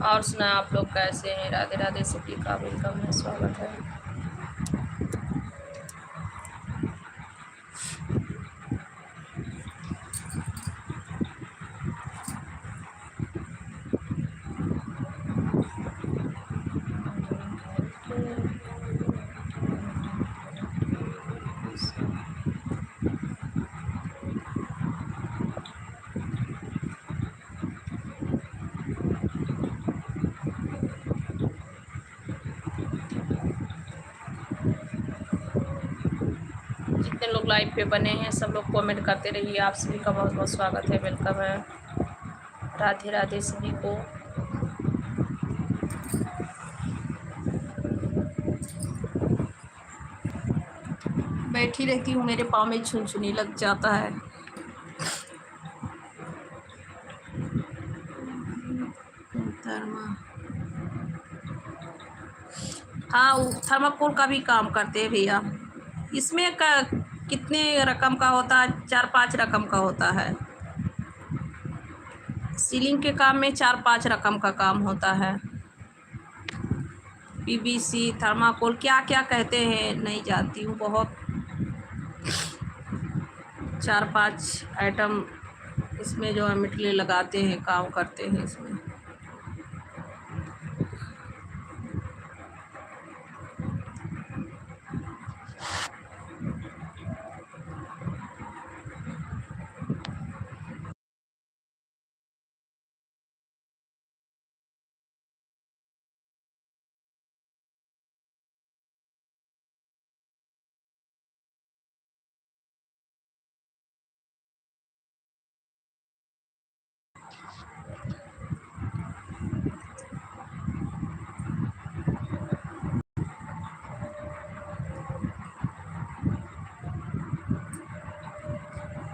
और सुना आप लोग कैसे हैं? राधे राधे, सभी का वेलकम है, स्वागत है। जितने लोग लाइव पे बने हैं सब लोग कमेंट करते रहिए। आप सभी का बहुत बहुत स्वागत है, वेलकम है। राधे राधे सभी को। बैठी रहती हूँ, मेरे पाँव में छुनछुनी लग जाता है। हाँ, वो थर्माकोल का भी काम करते हैं भैया। इसमें कितने रकम का होता है? 4-5 रकम का होता है। सीलिंग के काम में 4-5 रकम का काम होता है। पीवीसी, थर्माकोल, क्या क्या कहते हैं नहीं जानती हूँ। बहुत 4-5 आइटम इसमें जो है मटेरियल लगाते हैं, काम करते हैं इसमें।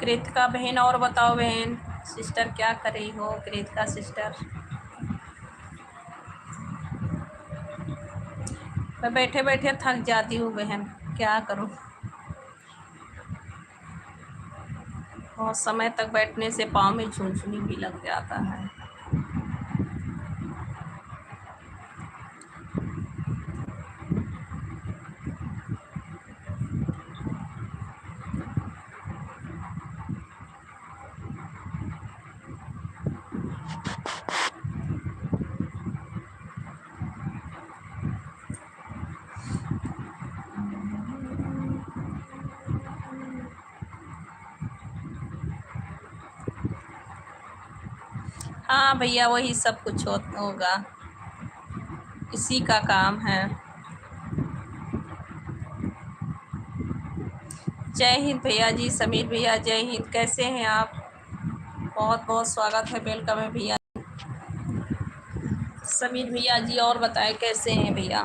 कृतिका बहन, और बताओ बहन, सिस्टर क्या कर रही हो? कृतिका सिस्टर, मैं बैठे बैठे थक जाती हूँ बहन, क्या करूँ। बहुत समय तक बैठने से पाँव में झुनझुनी भी लग जाता है। हाँ भैया, वही सब कुछ होगा, इसी का काम है। जय हिंद भैया जी, समीर भैया जय हिंद, कैसे हैं आप? बहुत बहुत स्वागत है, वेलकम है भैया समीर भैया जी। और बताएं कैसे हैं भैया?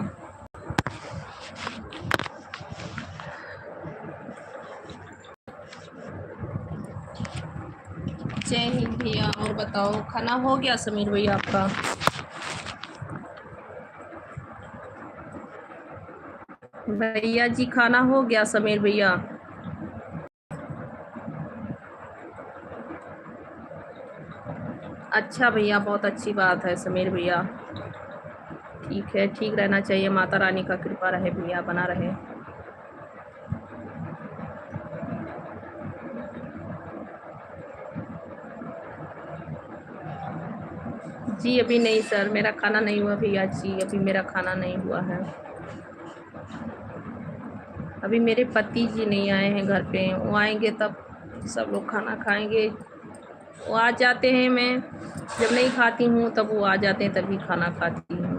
जय हिंद भैया। और बताओ, खाना हो गया समीर भैया आपका? भैया जी खाना हो गया समीर भैया? अच्छा भैया, बहुत अच्छी बात है समीर भैया। ठीक है, ठीक रहना चाहिए, माता रानी का कृपा रहे भैया, बना रहे। जी अभी नहीं सर, मेरा खाना नहीं हुआ भैया जी, अभी मेरा खाना नहीं हुआ है। अभी मेरे पति जी नहीं आए हैं घर पे, वो आएंगे तब सब लोग खाना खाएंगे। वो आ जाते हैं, मैं जब नहीं खाती हूँ तब वो आ जाते हैं, तभी खाना खाती हूँ।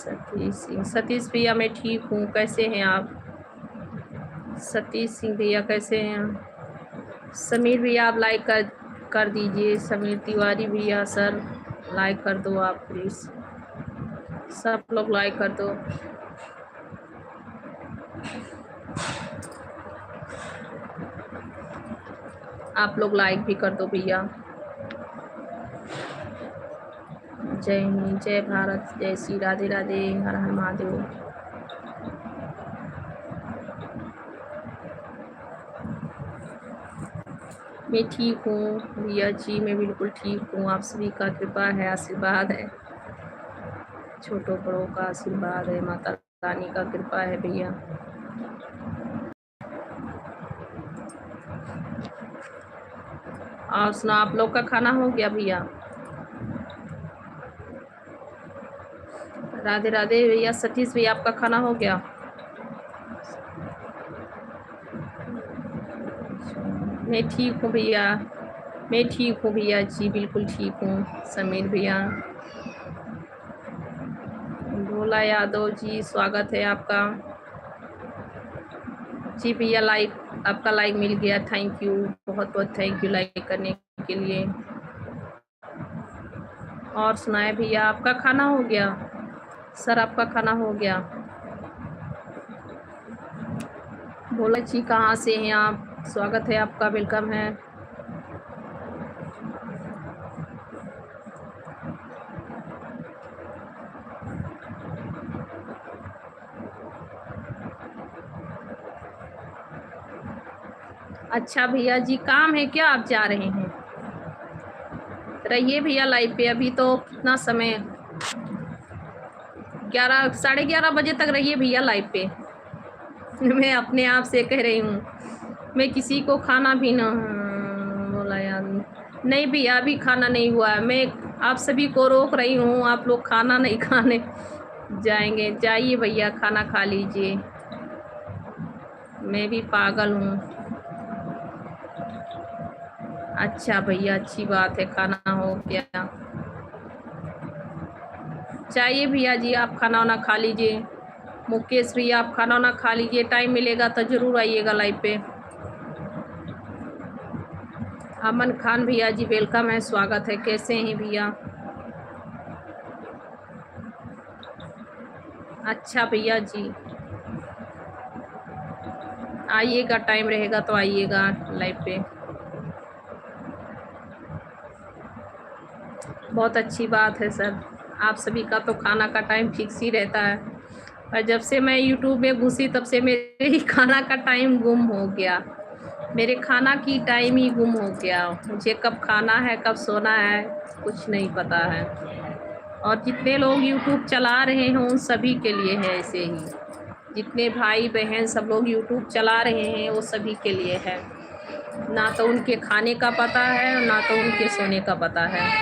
सतीश भैया मैं ठीक हूँ, कैसे हैं आप? सतीश सिंह भैया कैसे हैं? समीर भैया आप लाइक कर दीजिए। समीर तिवारी भैया सर लाइक कर दो आप प्लीज़, सब लोग लाइक कर दो। आप लोग लाइक भी कर दो भैया। जय हिंद, जय भारत, जय श्री राधे राधे, हर हर महादेव। मैं ठीक हूँ भैया जी, मैं बिल्कुल ठीक हूँ। आप सभी का कृपा है, आशीर्वाद है, छोटों बड़ों का आशीर्वाद है, माता रानी का कृपा है भैया। और सुना, आप लोग का खाना हो गया भैया? राधे राधे भैया। सतीश भैया आपका खाना हो गया? मैं ठीक हूँ भैया, मैं ठीक हूँ भैया जी, बिल्कुल ठीक हूँ। समीर भैया, भोला यादव जी स्वागत है आपका जी भैया। लाइक, आपका लाइक मिल गया, थैंक यू, बहुत बहुत थैंक यू लाइक करने के लिए। और सुनाए भैया, आपका खाना हो गया? सर आपका खाना हो गया? भोला जी कहाँ से हैं आप? स्वागत है आपका, वेलकम है। अच्छा भैया जी, काम है क्या, आप जा रहे हैं? रहिए भैया लाइव पे, अभी तो कितना समय, 11 साढ़े 11 बजे तक रहिए भैया लाइव पे। मैं अपने आप से कह रही हूँ, मैं किसी को खाना भी ना बोला यार, नहीं भैया अभी खाना नहीं हुआ है। मैं आप सभी को रोक रही हूँ, आप लोग खाना नहीं खाने जाएंगे। जाइए भैया खाना खा लीजिए, मैं भी पागल हूँ। अच्छा भैया, अच्छी बात है, खाना हो गया। चाहिए भैया जी, आप खाना वाना खा लीजिए। मुकेश भैया आप खाना वाना खा लीजिए, टाइम मिलेगा तो ज़रूर आइएगा लाइव पे। अमन खान भैया जी वेलकम है, स्वागत है, कैसे हैं भैया? अच्छा भैया जी, आइएगा, टाइम रहेगा तो आइएगा लाइव पे। बहुत अच्छी बात है सर, आप सभी का तो खाना का टाइम फिक्स ही रहता है, और जब से मैं यूट्यूब में घुसी तब से मेरे ही खाना का टाइम गुम हो गया। मेरे खाना की टाइम ही गुम हो गया, मुझे कब खाना है कब सोना है कुछ नहीं पता है। और जितने लोग यूट्यूब चला रहे हैं उन सभी के लिए है ऐसे ही, जितने भाई बहन सब लोग यूट्यूब चला रहे हैं वो सभी के लिए है, ना तो उनके खाने का पता है ना तो उनके सोने का पता है।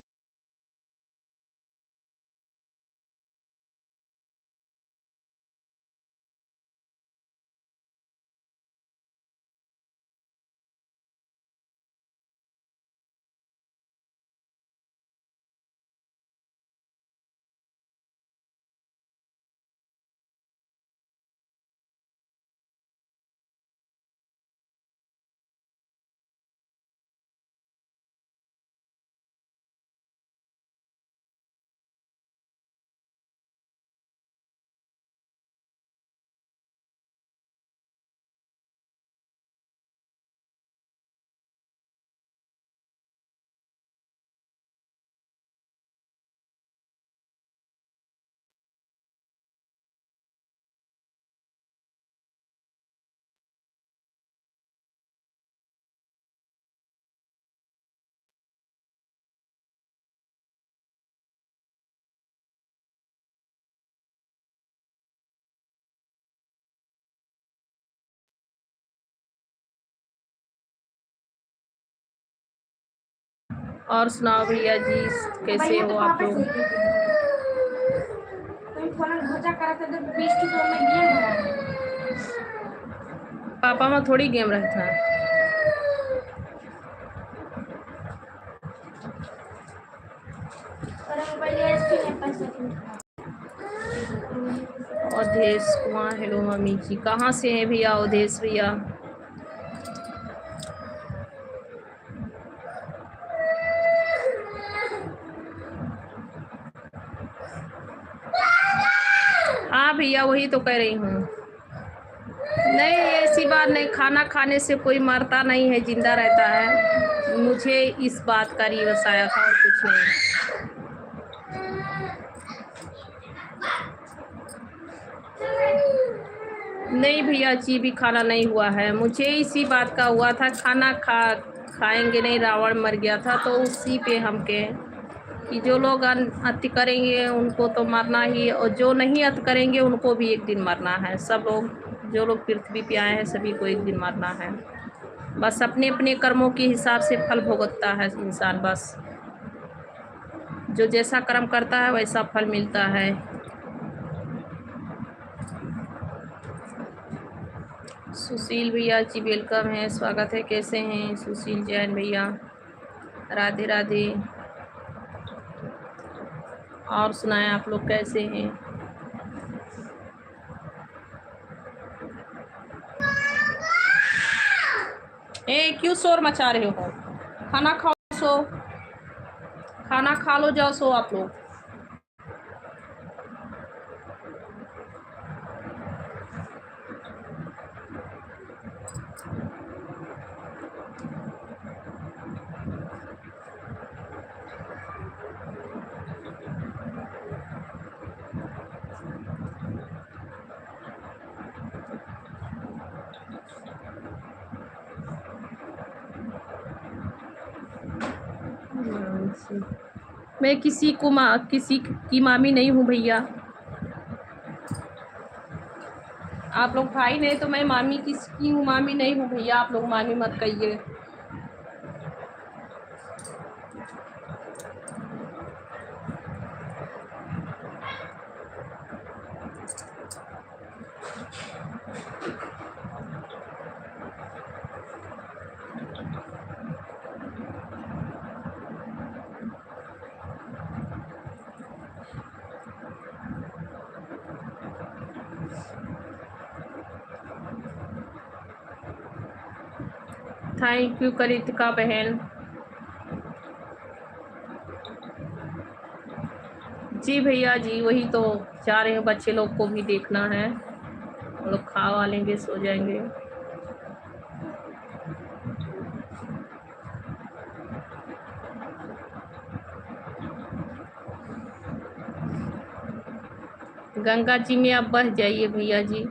और सुनाओ भैया जी, कैसे हो आप लोग? पापा में थोड़ी गेम रहता है। अवधेश कुमार, हेलो मम्मी जी, कहाँ से हैं भैया अवधेश भैया? हाँ भैया, वही तो कह रही हूँ। नहीं, ऐसी बात नहीं, खाना खाने से कोई मरता नहीं है, जिंदा रहता है। मुझे इस बात का रिवर्स आया था और कुछ नहीं। नहीं भैया जी, भी खाना नहीं हुआ है। मुझे इसी बात का हुआ था, खाना खाएंगे नहीं, रावण मर गया था, तो उसी पे हम के कि जो लोग अति करेंगे उनको तो मरना ही, और जो नहीं अति करेंगे उनको भी एक दिन मरना है। सब लोग, जो लोग पृथ्वी पे आए हैं, सभी को एक दिन मरना है। बस अपने अपने कर्मों के हिसाब से फल भुगतता है इंसान। बस जो जैसा कर्म करता है वैसा फल मिलता है। सुशील भैया जी वेलकम है, स्वागत है। कैसे हैं सुशील जैन भैया? राधे राधे। और सुनाएं, आप लोग कैसे हैं? क्यों शोर मचा रहे हो? खाना खाओ, सो खाना खा लो, जाओ सो आप लोग। मैं किसी की मामी नहीं हूँ भैया। आप लोग भाई नहीं तो मैं मामी किसकी हूँ? मामी नहीं हूँ भैया, आप लोग मामी मत कहिए। थैंक यू कृतिका बहन। जी भैया जी, वही तो चाह रहे हैं, बच्चे लोग को भी देखना है। वो लोग खा लेंगे, सो जाएंगे। गंगा जी में आप बह जाइए भैया जी।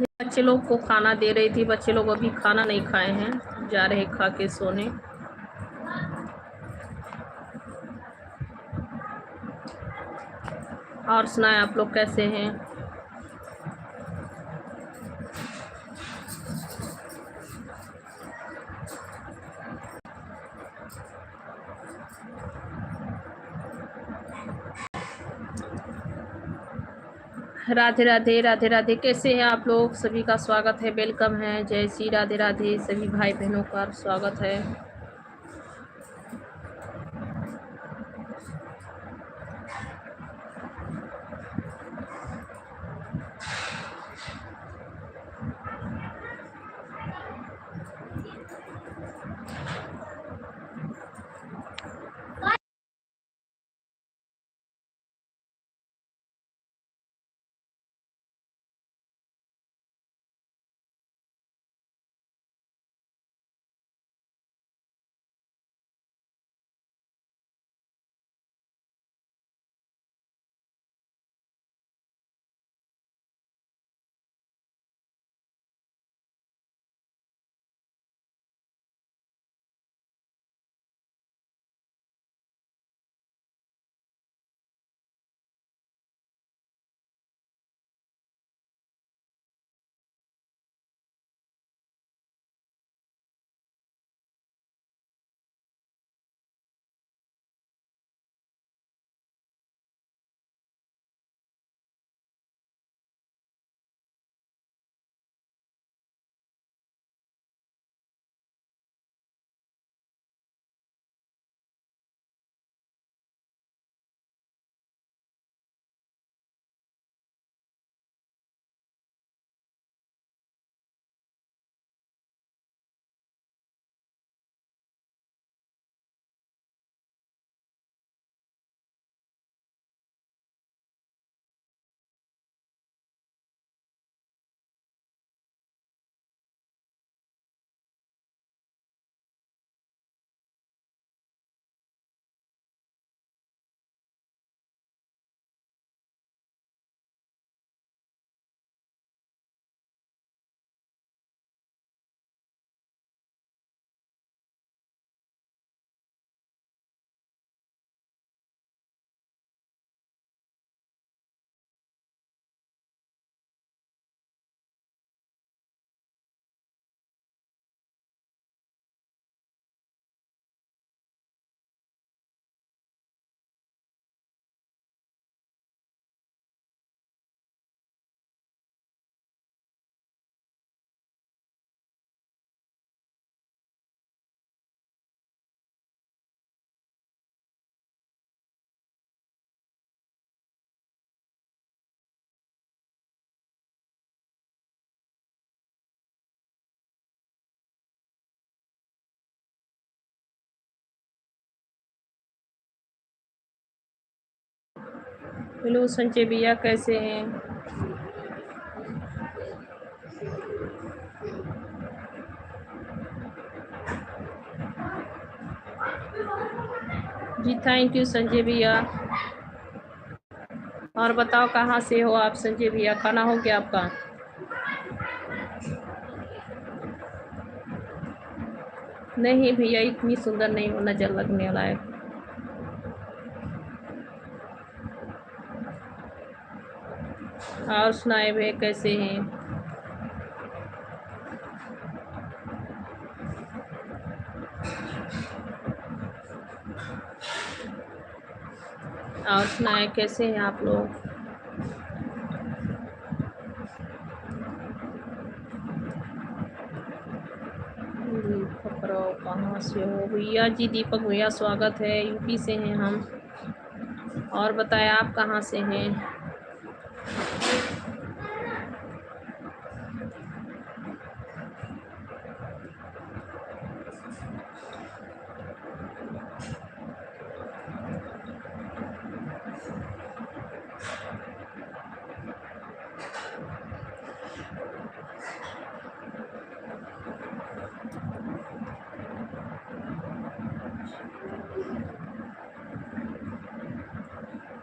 बच्चे लोग को खाना दे रही थी, बच्चे लोग अभी खाना नहीं खाए हैं, जा रहे खा के सोने। और सुनाए आप लोग कैसे हैं? राधे राधे, राधे राधे। कैसे हैं आप लोग? सभी का स्वागत है, वेलकम है। जय श्री राधे राधे, सभी भाई बहनों का स्वागत है। हेलो संजय भैया, कैसे हैं? जी थैंक यू संजय भैया। और बताओ कहाँ से हो आप संजय भैया? खाना हो गया आपका? नहीं भैया, इतनी सुंदर नहीं हो, नजर लगने लायक। और सुनाए भैया कैसे हैं? और सुनाए कैसे हैं आप लोग? दीपक राव कहाँ से हो भैया? जी दीपक भैया स्वागत है, यूपी से हैं हम। और बताएं आप कहाँ से हैं?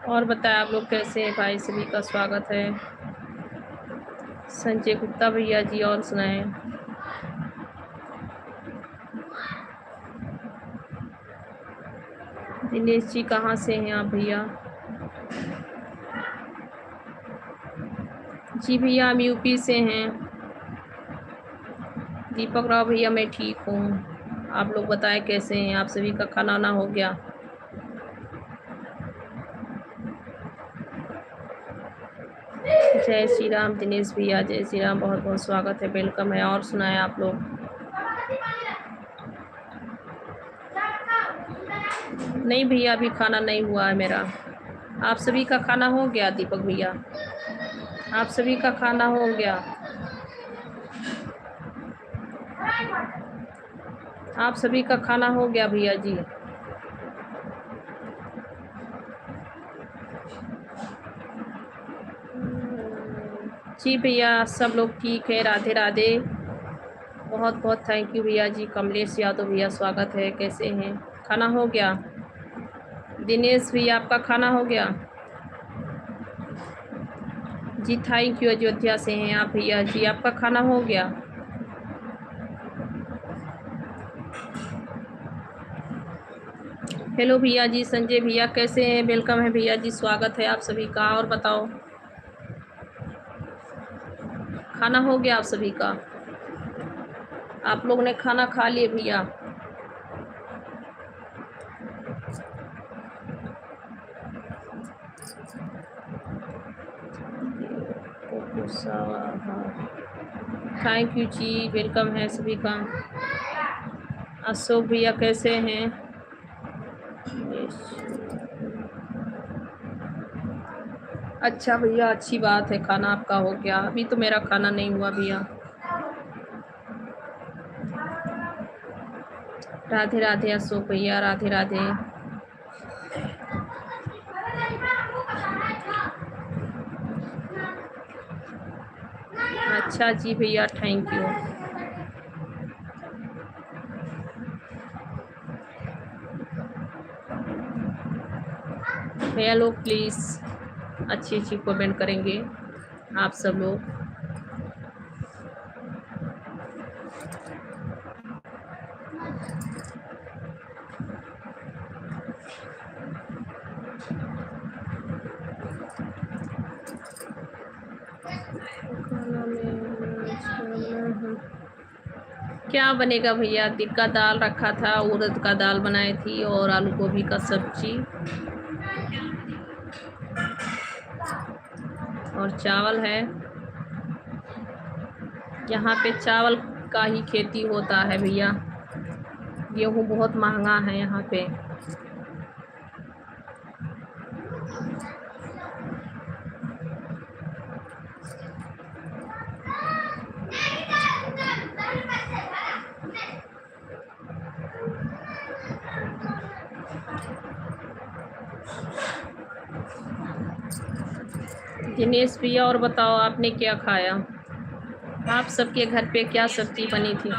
और बताएं आप लोग कैसे हैं भाई? सभी का स्वागत है। संजय गुप्ता भैया जी, और सुनाए। दिनेश जी कहाँ से हैं आप भैया? जी भैया हम यूपी से हैं। दीपक राव भैया मैं ठीक हूँ, आप लोग बताएं कैसे हैं? आप सभी का खाना वाना हो गया? जय श्री राम दिनेश भैया, जय श्री राम, बहुत बहुत स्वागत है, वेलकम है। और सुनाएं आप लोग। नहीं भैया अभी खाना नहीं हुआ है मेरा। आप सभी का खाना हो गया? दीपक भैया आप सभी का खाना हो गया? आप सभी का खाना हो गया भैया जी? जी भैया सब लोग ठीक है, राधे राधे। बहुत बहुत थैंक यू भैया जी। कमलेश यादव भैया स्वागत है, कैसे हैं? खाना हो गया? दिनेश भैया आपका खाना हो गया? जी थैंक यू। अयोध्या से हैं आप भैया जी, आपका खाना हो गया? हेलो भैया जी, संजय भैया कैसे हैं? वेलकम है भैया जी, स्वागत है आप सभी का। और बताओ खाना हो गया आप सभी का? आप लोग ने खाना खा लिए भैया? थैंक यू जी, वेलकम है सभी का। अशोक भैया कैसे हैं? अच्छा भैया अच्छी बात है, खाना आपका हो गया। अभी तो मेरा खाना नहीं हुआ भैया। राधे राधे अशोक भैया, राधे राधे। अच्छा जी भैया थैंक यू। भैया लोग प्लीज़ अच्छी अच्छी कमेंट करेंगे आप सब लोग। क्या बनेगा भैया? टिक्का दाल रखा था, उड़द का दाल बनाई थी और आलू गोभी का सब्जी और चावल है। यहाँ पे चावल का ही खेती होता है भैया, गेहूँ बहुत महंगा है यहाँ पे। दिनेश भैया और बताओ आपने क्या खाया? आप सबके घर पे क्या सब्जी बनी थी?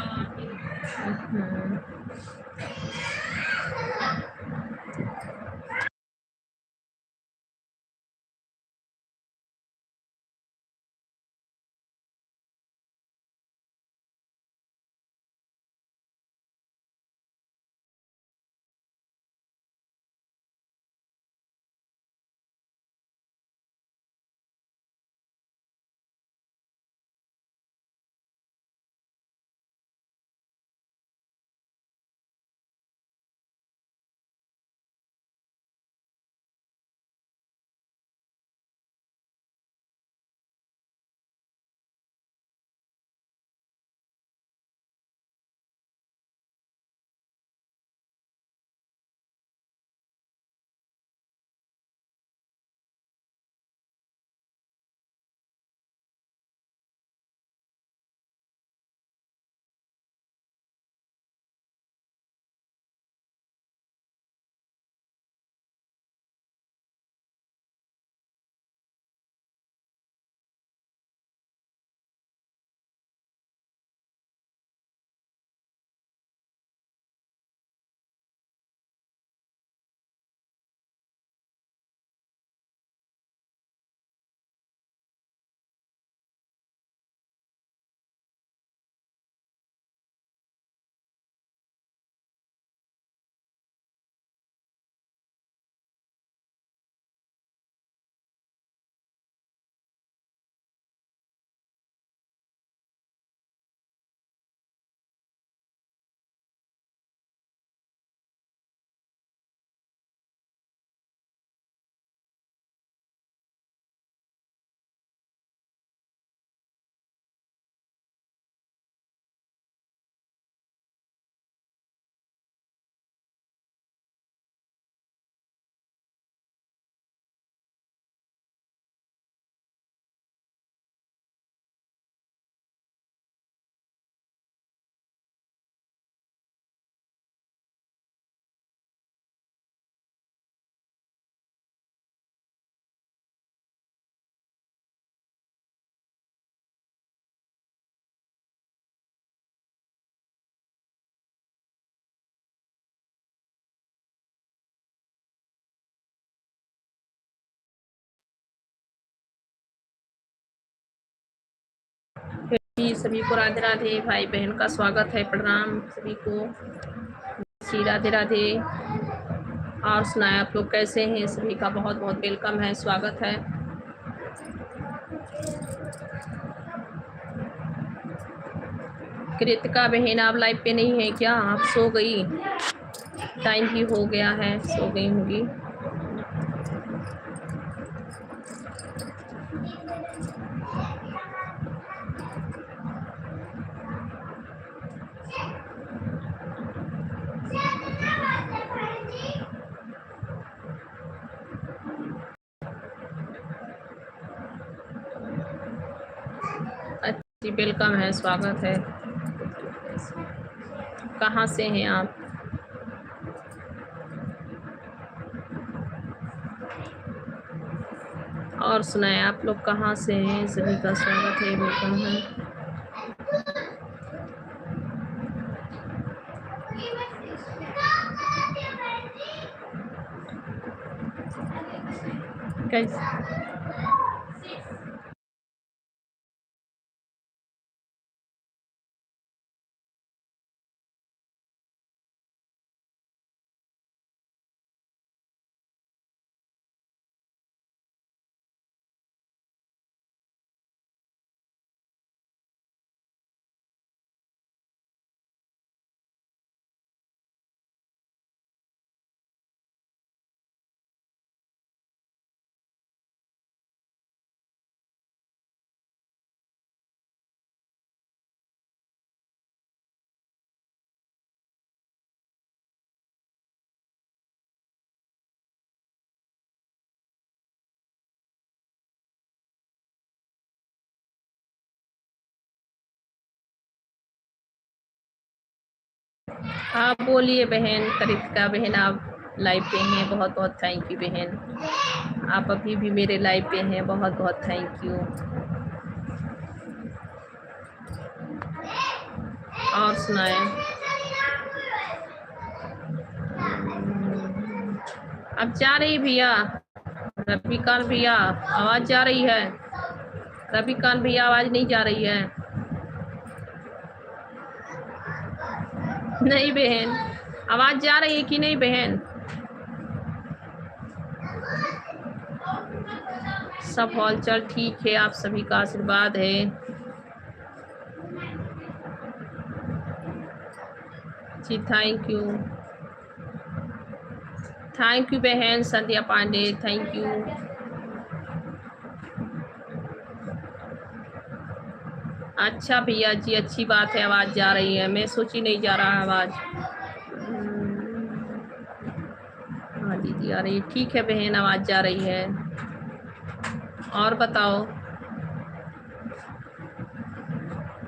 जी, सभी को राधे राधे। भाई बहन का स्वागत है, प्रणाम सभी को जी, राधे राधे। और सुनाए आप लोग कैसे हैं? सभी का बहुत बहुत वेलकम है, स्वागत है। कृतिका बहन आप लाइव पे नहीं है क्या? आप सो गई? टाइम भी हो गया है, सो गई होंगी। जी वेलकम है, स्वागत है। कहाँ से हैं आप? और सुनाए आप लोग कहाँ से हैं? सभी का स्वागत है, वेलकम है। कैसे? हाँ बोलिए बहन कृतिका बहन, आप लाइव पे हैं, बहुत बहुत थैंक यू बहन। आप अभी भी मेरे लाइव पे हैं, बहुत बहुत थैंक यू। और सुनाए? अब जा रही भैया? रविकांत भैया आवाज जा रही है? रविकांत भैया आवाज नहीं जा रही है? नहीं बहन, आवाज जा रही है कि नहीं बहन? सब हालचाल ठीक है, आप सभी का आशीर्वाद है। जी थैंक यू बहन संध्या पांडे, थैंक यू। अच्छा भैया जी, अच्छी बात है, आवाज जा रही है। मैं सोची नहीं जा रहा है आवाज। हाँ दीदी आ रही है, ठीक है बहन, आवाज जा रही है। और बताओ?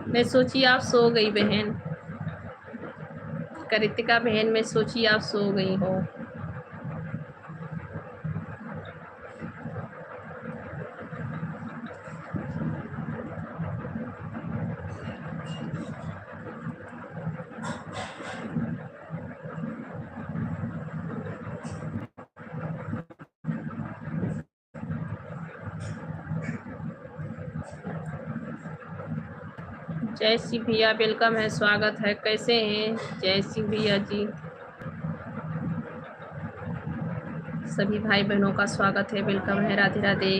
मैं सोची आप सो गई बहन। कृतिका बहन, मैं सोची आप सो गई हो। जय सिंह भैया वेलकम है, स्वागत है। कैसे हैं जय सिंह भैया जी? सभी भाई बहनों का स्वागत है, वेलकम है, राधे राधे।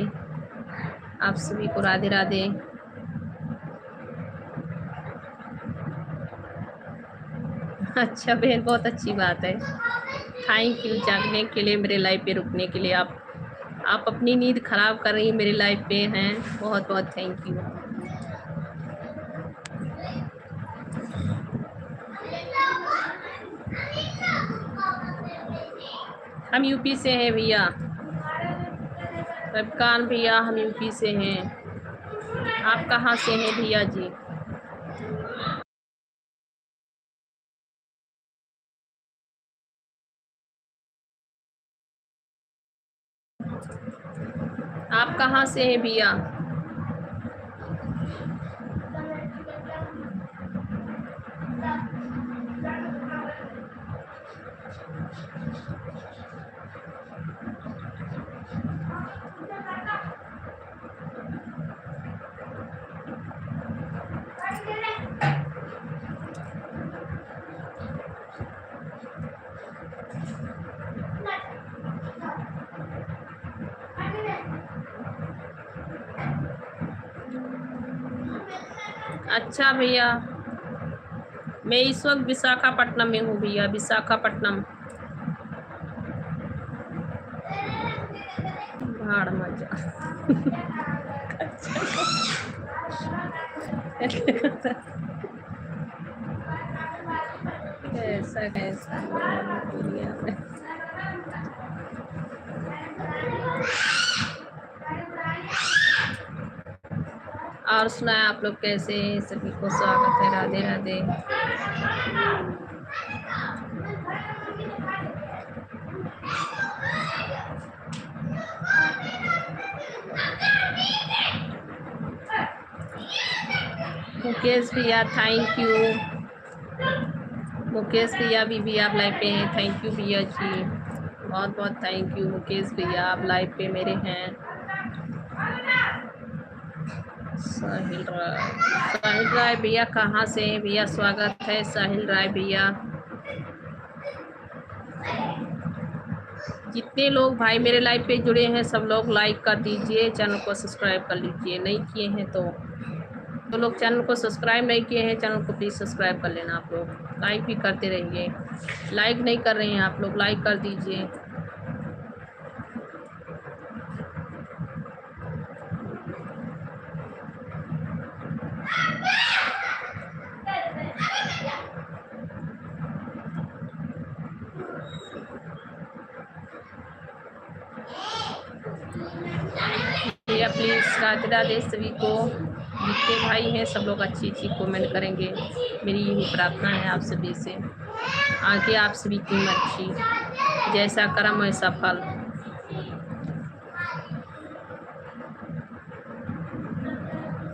आप सभी को राधे राधे। अच्छा बहन, बहुत अच्छी बात है। थैंक यू जागने के लिए, मेरे लाइव पे रुकने के लिए। आप अपनी नींद खराब कर रही हैं, मेरे लाइव पे हैं, बहुत बहुत थैंक यू। हम यूपी से हैं भैया। रविकांत भैया हम यूपी से हैं। आप कहाँ से हैं भैया जी? आप कहाँ से हैं भैया? अच्छा भैया, मैं इस वक्त विशाखापट्टनम में हूँ भैया, विशाखापट्टनम। भाड़ मत जा। कैसा कैसा दुनिया में। और सुनाए आप लोग कैसे? सभी को स्वागत है, राधे राधे। मुकेश भैया थैंक यू। मुकेश भैया भी आप लाइव पे हैं, थैंक यू भैया जी, बहुत बहुत थैंक यू मुकेश भैया, आप लाइव पे मेरे हैं। साहिल राय भैया कहाँ से हैं भैया? स्वागत है साहिल राय भैया। जितने लोग भाई मेरे लाइव पे जुड़े हैं सब लोग लाइक कर दीजिए, चैनल को सब्सक्राइब कर लीजिए, नहीं किए हैं तो लोग चैनल को सब्सक्राइब नहीं किए हैं, चैनल को प्लीज़ सब्सक्राइब कर लेना। आप लोग लाइक भी करते रहिए, लाइक नहीं कर रहे हैं आप लोग, लाइक कर दीजिए। भैया प्लीज़ राधे राधे सभी को। जितने भाई हैं सब लोग अच्छी अच्छी कमेंट करेंगे, मेरी यही प्रार्थना है आप सभी से। आगे आप सभी की मर्जी, जैसा कर्म वैसा फल।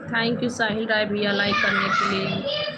थैंक यू साहिल राय भैया लाइक करने के लिए।